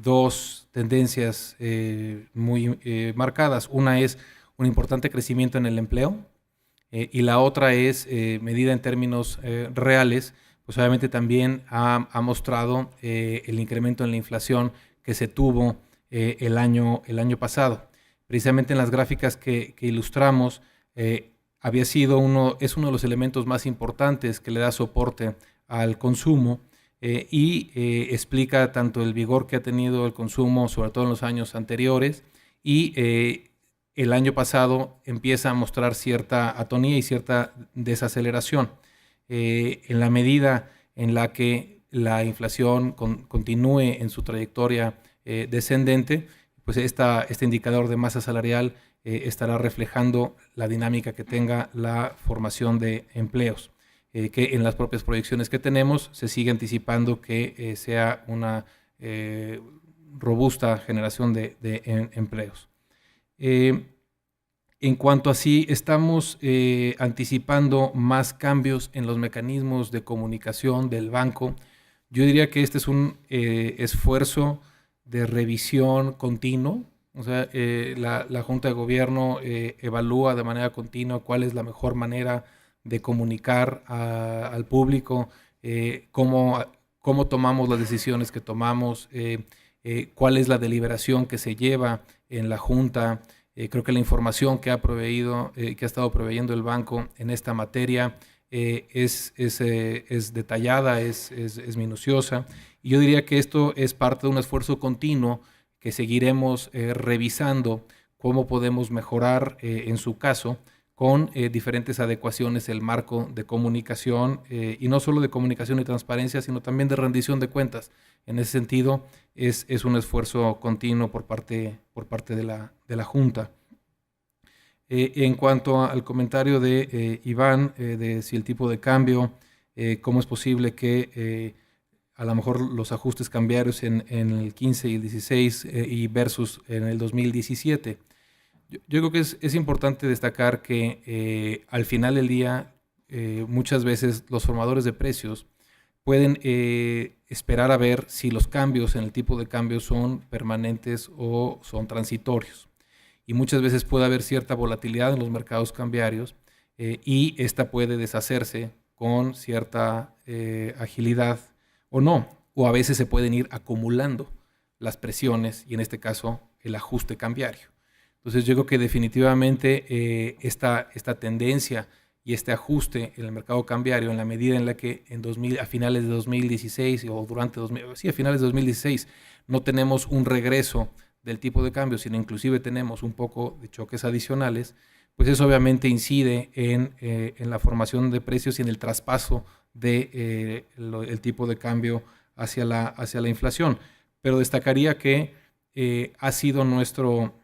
B: 2 tendencias muy marcadas. Una es un importante crecimiento en el empleo y la otra es, medida en términos reales, pues obviamente también ha mostrado el incremento en la inflación que se tuvo el año pasado. Precisamente en las gráficas que ilustramos, es uno de los elementos más importantes que le da soporte al consumo y explica tanto el vigor que ha tenido el consumo, sobre todo en los años anteriores, y el año pasado empieza a mostrar cierta atonía y cierta desaceleración. En la medida en la que la inflación continúe en su trayectoria descendente, pues este indicador de masa salarial estará reflejando la dinámica que tenga la formación de empleos, que en las propias proyecciones que tenemos se sigue anticipando que sea una robusta generación de empleos. En cuanto a si estamos anticipando más cambios en los mecanismos de comunicación del banco, yo diría que este es un esfuerzo de revisión continuo. O sea, la Junta de Gobierno evalúa de manera continua cuál es la mejor manera de comunicar al público, cómo tomamos las decisiones que tomamos. cuál es la deliberación que se lleva en la Junta. Creo que la información que ha estado proveyendo el banco en esta materia es detallada, es minuciosa. Y yo diría que esto es parte de un esfuerzo continuo que seguiremos revisando cómo podemos mejorar, en su caso, con diferentes adecuaciones el marco de comunicación, y no solo de comunicación y transparencia, sino también de rendición de cuentas. En ese sentido, es un esfuerzo continuo por parte de la Junta. En cuanto al comentario de Iván, de si el tipo de cambio, cómo es posible que a lo mejor los ajustes cambiarios en el 15 y el 16 y versus en el 2017. Yo creo que es importante destacar que al final del día muchas veces los formadores de precios pueden esperar a ver si los cambios en el tipo de cambio son permanentes o son transitorios. Y muchas veces puede haber cierta volatilidad en los mercados cambiarios y esta puede deshacerse con cierta agilidad o no. O a veces se pueden ir acumulando las presiones y en este caso el ajuste cambiario. Entonces yo creo que definitivamente esta tendencia y este ajuste en el mercado cambiario, en la medida en la que a finales de 2016 o a finales de 2016 no tenemos un regreso del tipo de cambio, sino inclusive tenemos un poco de choques adicionales, pues eso obviamente incide en la formación de precios y en el traspaso del tipo de cambio hacia la inflación. Pero destacaría que ha sido nuestro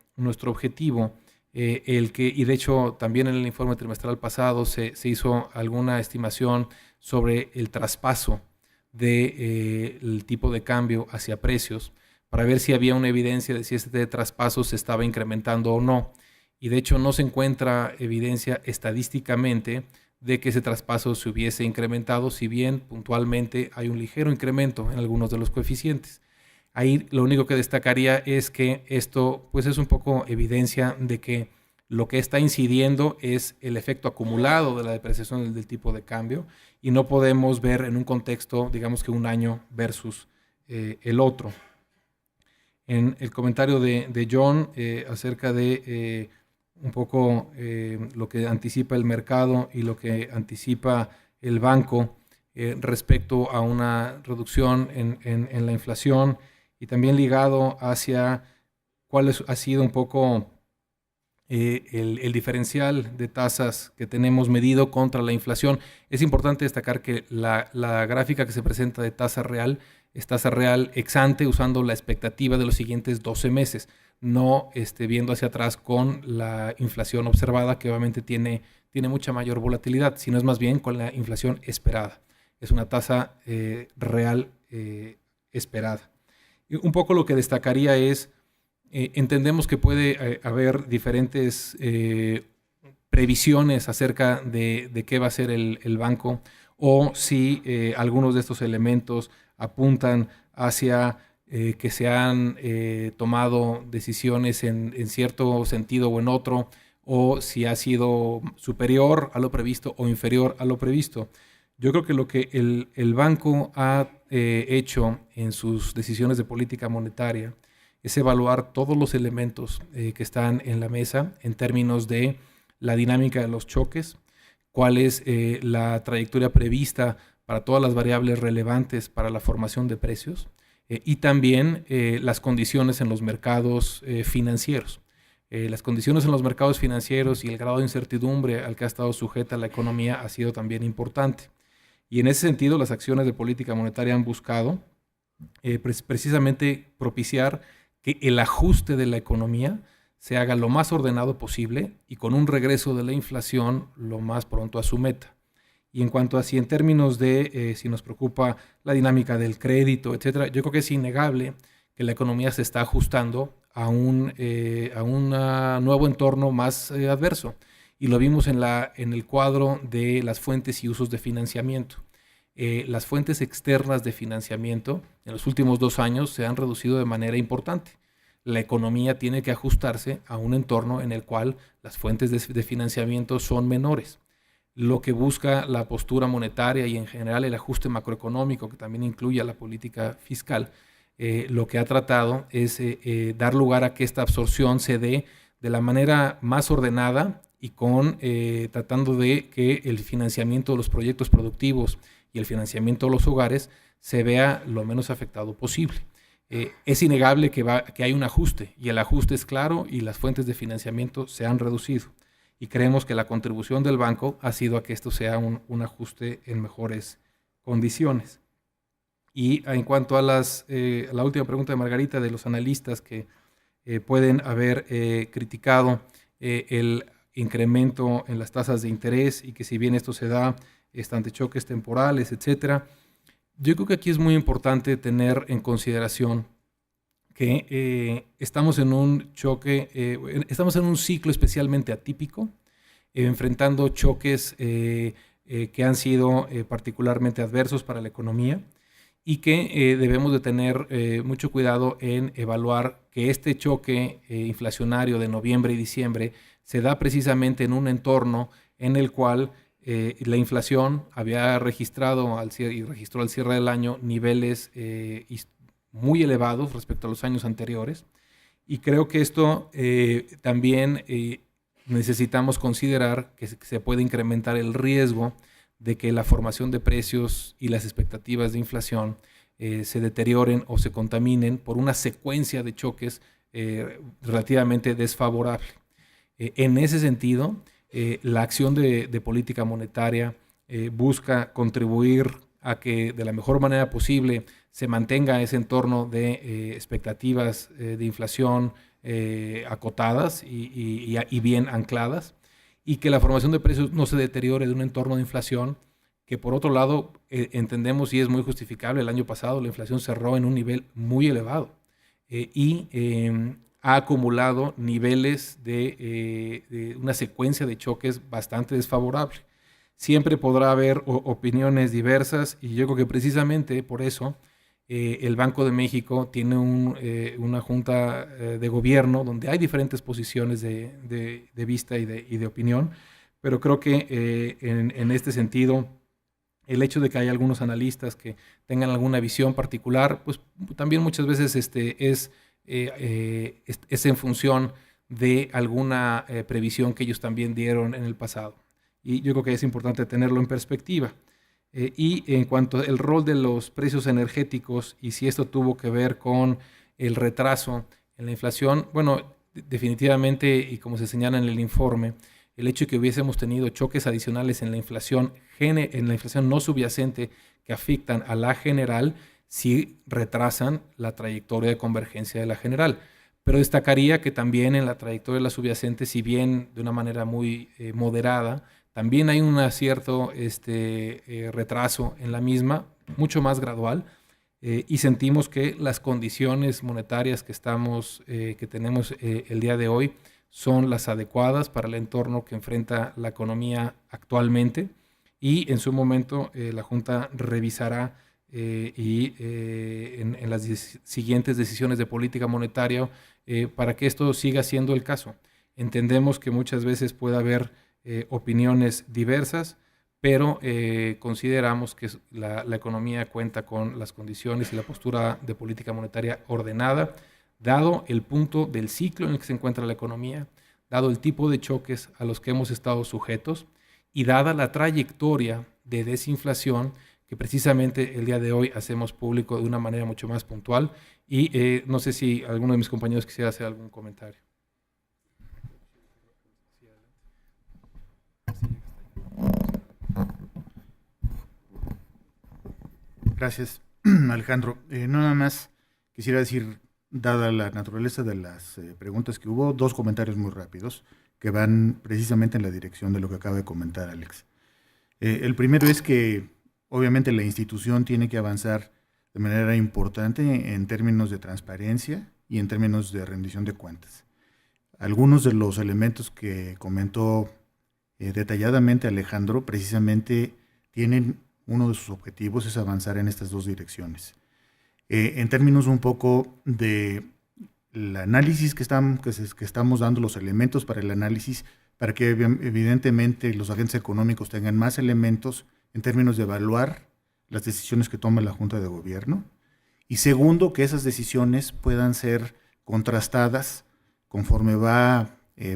B: objetivo y de hecho también en el informe trimestral pasado se hizo alguna estimación sobre el traspaso del tipo de cambio hacia precios para ver si había una evidencia de si este traspaso se estaba incrementando o no. Y de hecho no se encuentra evidencia estadísticamente de que ese traspaso se hubiese incrementado, si bien puntualmente hay un ligero incremento en algunos de los coeficientes. Ahí lo único que destacaría es que esto pues es un poco evidencia de que lo que está incidiendo es el efecto acumulado de la depreciación del tipo de cambio y no podemos ver en un contexto, digamos que un año versus el otro. En el comentario de John acerca de un poco lo que anticipa el mercado y lo que anticipa el banco respecto a una reducción en la inflación y también ligado hacia cuál ha sido un poco el diferencial de tasas que tenemos medido contra la inflación. Es importante destacar que la gráfica que se presenta de tasa real es tasa real ex ante usando la expectativa de los siguientes 12 meses, no viendo hacia atrás con la inflación observada, que obviamente tiene mucha mayor volatilidad, sino es más bien con la inflación esperada. Es una tasa real esperada. Y un poco lo que destacaría es, entendemos que puede haber diferentes previsiones acerca de qué va a hacer el banco o si algunos de estos elementos apuntan hacia que se han tomado decisiones en cierto sentido o en otro, o si ha sido superior a lo previsto o inferior a lo previsto. Yo creo que lo que el banco ha hecho en sus decisiones de política monetaria es evaluar todos los elementos que están en la mesa en términos de la dinámica de los choques, cuál es la trayectoria prevista para todas las variables relevantes para la formación de precios y también las condiciones en los mercados financieros. Las condiciones en los mercados financieros y el grado de incertidumbre al que ha estado sujeta la economía ha sido también importante. Y en ese sentido, las acciones de política monetaria han buscado precisamente propiciar que el ajuste de la economía se haga lo más ordenado posible y con un regreso de la inflación lo más pronto a su meta. Y en cuanto a si en términos de si nos preocupa la dinámica del crédito, etcétera, yo creo que es innegable que la economía se está ajustando a un nuevo entorno más adverso. Y lo vimos en el cuadro de las fuentes y usos de financiamiento. Las fuentes externas de financiamiento en los últimos 2 años se han reducido de manera importante. La economía tiene que ajustarse a un entorno en el cual las fuentes de financiamiento son menores. Lo que busca la postura monetaria y en general el ajuste macroeconómico, que también incluye a la política fiscal, lo que ha tratado es dar lugar a que esta absorción se dé de la manera más ordenada y tratando de que el financiamiento de los proyectos productivos y el financiamiento de los hogares se vea lo menos afectado posible. Es innegable que hay un ajuste, y el ajuste es claro y las fuentes de financiamiento se han reducido. Y creemos que la contribución del banco ha sido a que esto sea un ajuste en mejores condiciones. Y en cuanto a la última pregunta de Margarita, de los analistas que pueden haber criticado el incremento en las tasas de interés, y que si bien esto se da ante choques temporales, etcétera, yo creo que aquí es muy importante tener en consideración que estamos en un estamos en un ciclo especialmente atípico, enfrentando choques que han sido particularmente adversos para la economía, y que debemos de tener mucho cuidado en evaluar que este choque inflacionario de noviembre y diciembre se da precisamente en un entorno en el cual la inflación había registrado y registró al cierre del año niveles muy elevados respecto a los años anteriores, y creo que esto también necesitamos considerar que se puede incrementar el riesgo de que la formación de precios y las expectativas de inflación se deterioren o se contaminen por una secuencia de choques relativamente desfavorable. En ese sentido, la acción de política monetaria busca contribuir a que de la mejor manera posible se mantenga ese entorno de expectativas de inflación acotadas y bien ancladas, y que la formación de precios no se deteriore de un entorno de inflación que, por otro lado, entendemos y es muy justificable. El año pasado la inflación cerró en un nivel muy elevado y ha acumulado niveles de una secuencia de choques bastante desfavorable. Siempre podrá haber opiniones diversas, y yo creo que precisamente por eso el Banco de México tiene una junta de gobierno donde hay diferentes posiciones de vista y de opinión, pero creo que en este sentido el hecho de que haya algunos analistas que tengan alguna visión particular, pues también muchas veces es en función de alguna previsión que ellos también dieron en el pasado. Y yo creo que es importante tenerlo en perspectiva. Y en cuanto al rol de los precios energéticos y si esto tuvo que ver con el retraso en la inflación, bueno, definitivamente, y como se señala en el informe, el hecho de que hubiésemos tenido choques adicionales en la inflación no subyacente que afectan a la general, sí retrasan la trayectoria de convergencia de la general. Pero destacaría que también en la trayectoria de la subyacente, si bien de una manera muy moderada, también hay un cierto retraso en la misma, mucho más gradual, y sentimos que las condiciones monetarias que tenemos el día de hoy son las adecuadas para el entorno que enfrenta la economía actualmente, y en su momento la Junta revisará en las siguientes decisiones de política monetaria para que esto siga siendo el caso. Entendemos que muchas veces puede haber opiniones diversas, pero consideramos que la economía cuenta con las condiciones y la postura de política monetaria ordenada, dado el punto del ciclo en el que se encuentra la economía, dado el tipo de choques a los que hemos estado sujetos y dada la trayectoria de desinflación que precisamente el día de hoy hacemos público de una manera mucho más puntual. Y no sé si alguno de mis compañeros quisiera hacer algún comentario.
P: Gracias, Alejandro. Nada más quisiera decir, dada la naturaleza de las preguntas que hubo, dos comentarios muy rápidos que van precisamente en la dirección de lo que acaba de comentar Alex. El primero es que obviamente la institución tiene que avanzar de manera importante en términos de transparencia y en términos de rendición de cuentas. Algunos de los elementos que comentó detalladamente Alejandro precisamente tienen uno de sus objetivos es avanzar en estas dos direcciones. En términos un poco de el análisis que estamos dando, los elementos para el análisis, para que evidentemente los agentes económicos tengan más elementos en términos de evaluar las decisiones que toma la Junta de Gobierno Y segundo, que esas decisiones puedan ser contrastadas conforme va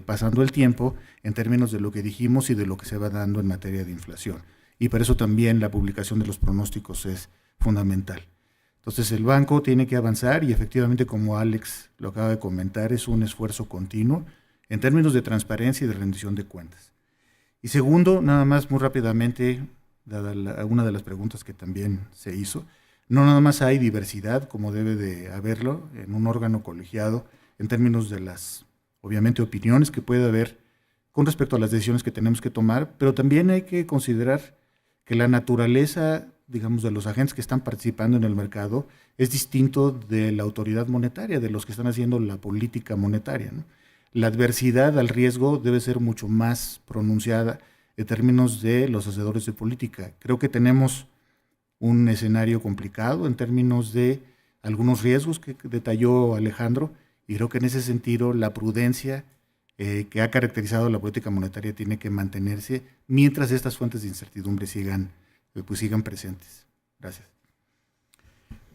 P: pasando el tiempo en términos de lo que dijimos y de lo que se va dando en materia de inflación. Y por eso también la publicación de los pronósticos es fundamental. Entonces el banco tiene que avanzar y efectivamente, como Alex lo acaba de comentar, es un esfuerzo continuo en términos de transparencia y de rendición de cuentas. Y segundo, nada más muy rápidamente, dada una de las preguntas que también se hizo, no nada más hay diversidad, como debe de haberlo, en un órgano colegiado, en términos de las, obviamente, opiniones que puede haber con respecto a las decisiones que tenemos que tomar, pero también hay que considerar que la naturaleza, digamos, de los agentes que están participando en el mercado es distinto de la autoridad monetaria, de los que están haciendo la política monetaria, ¿no? La adversidad al riesgo debe ser mucho más pronunciada en términos de los hacedores de política. Creo que tenemos un escenario complicado en términos de algunos riesgos que detalló Alejandro, y creo que en ese sentido la prudencia que ha caracterizado la política monetaria tiene que mantenerse mientras estas fuentes de incertidumbre sigan presentes. Gracias.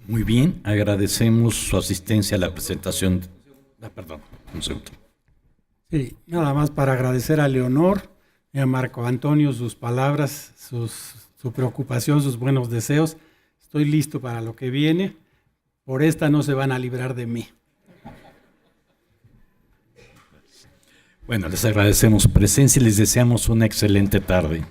A: Muy bien, agradecemos su asistencia a la presentación. Perdón, un segundo.
Q: Sí, nada más para agradecer a Leonor y a Marco Antonio sus palabras, su preocupación, sus buenos deseos. Estoy listo para lo que viene. Por esta no se van a librar de mí.
A: Bueno, les agradecemos su presencia y les deseamos una excelente tarde.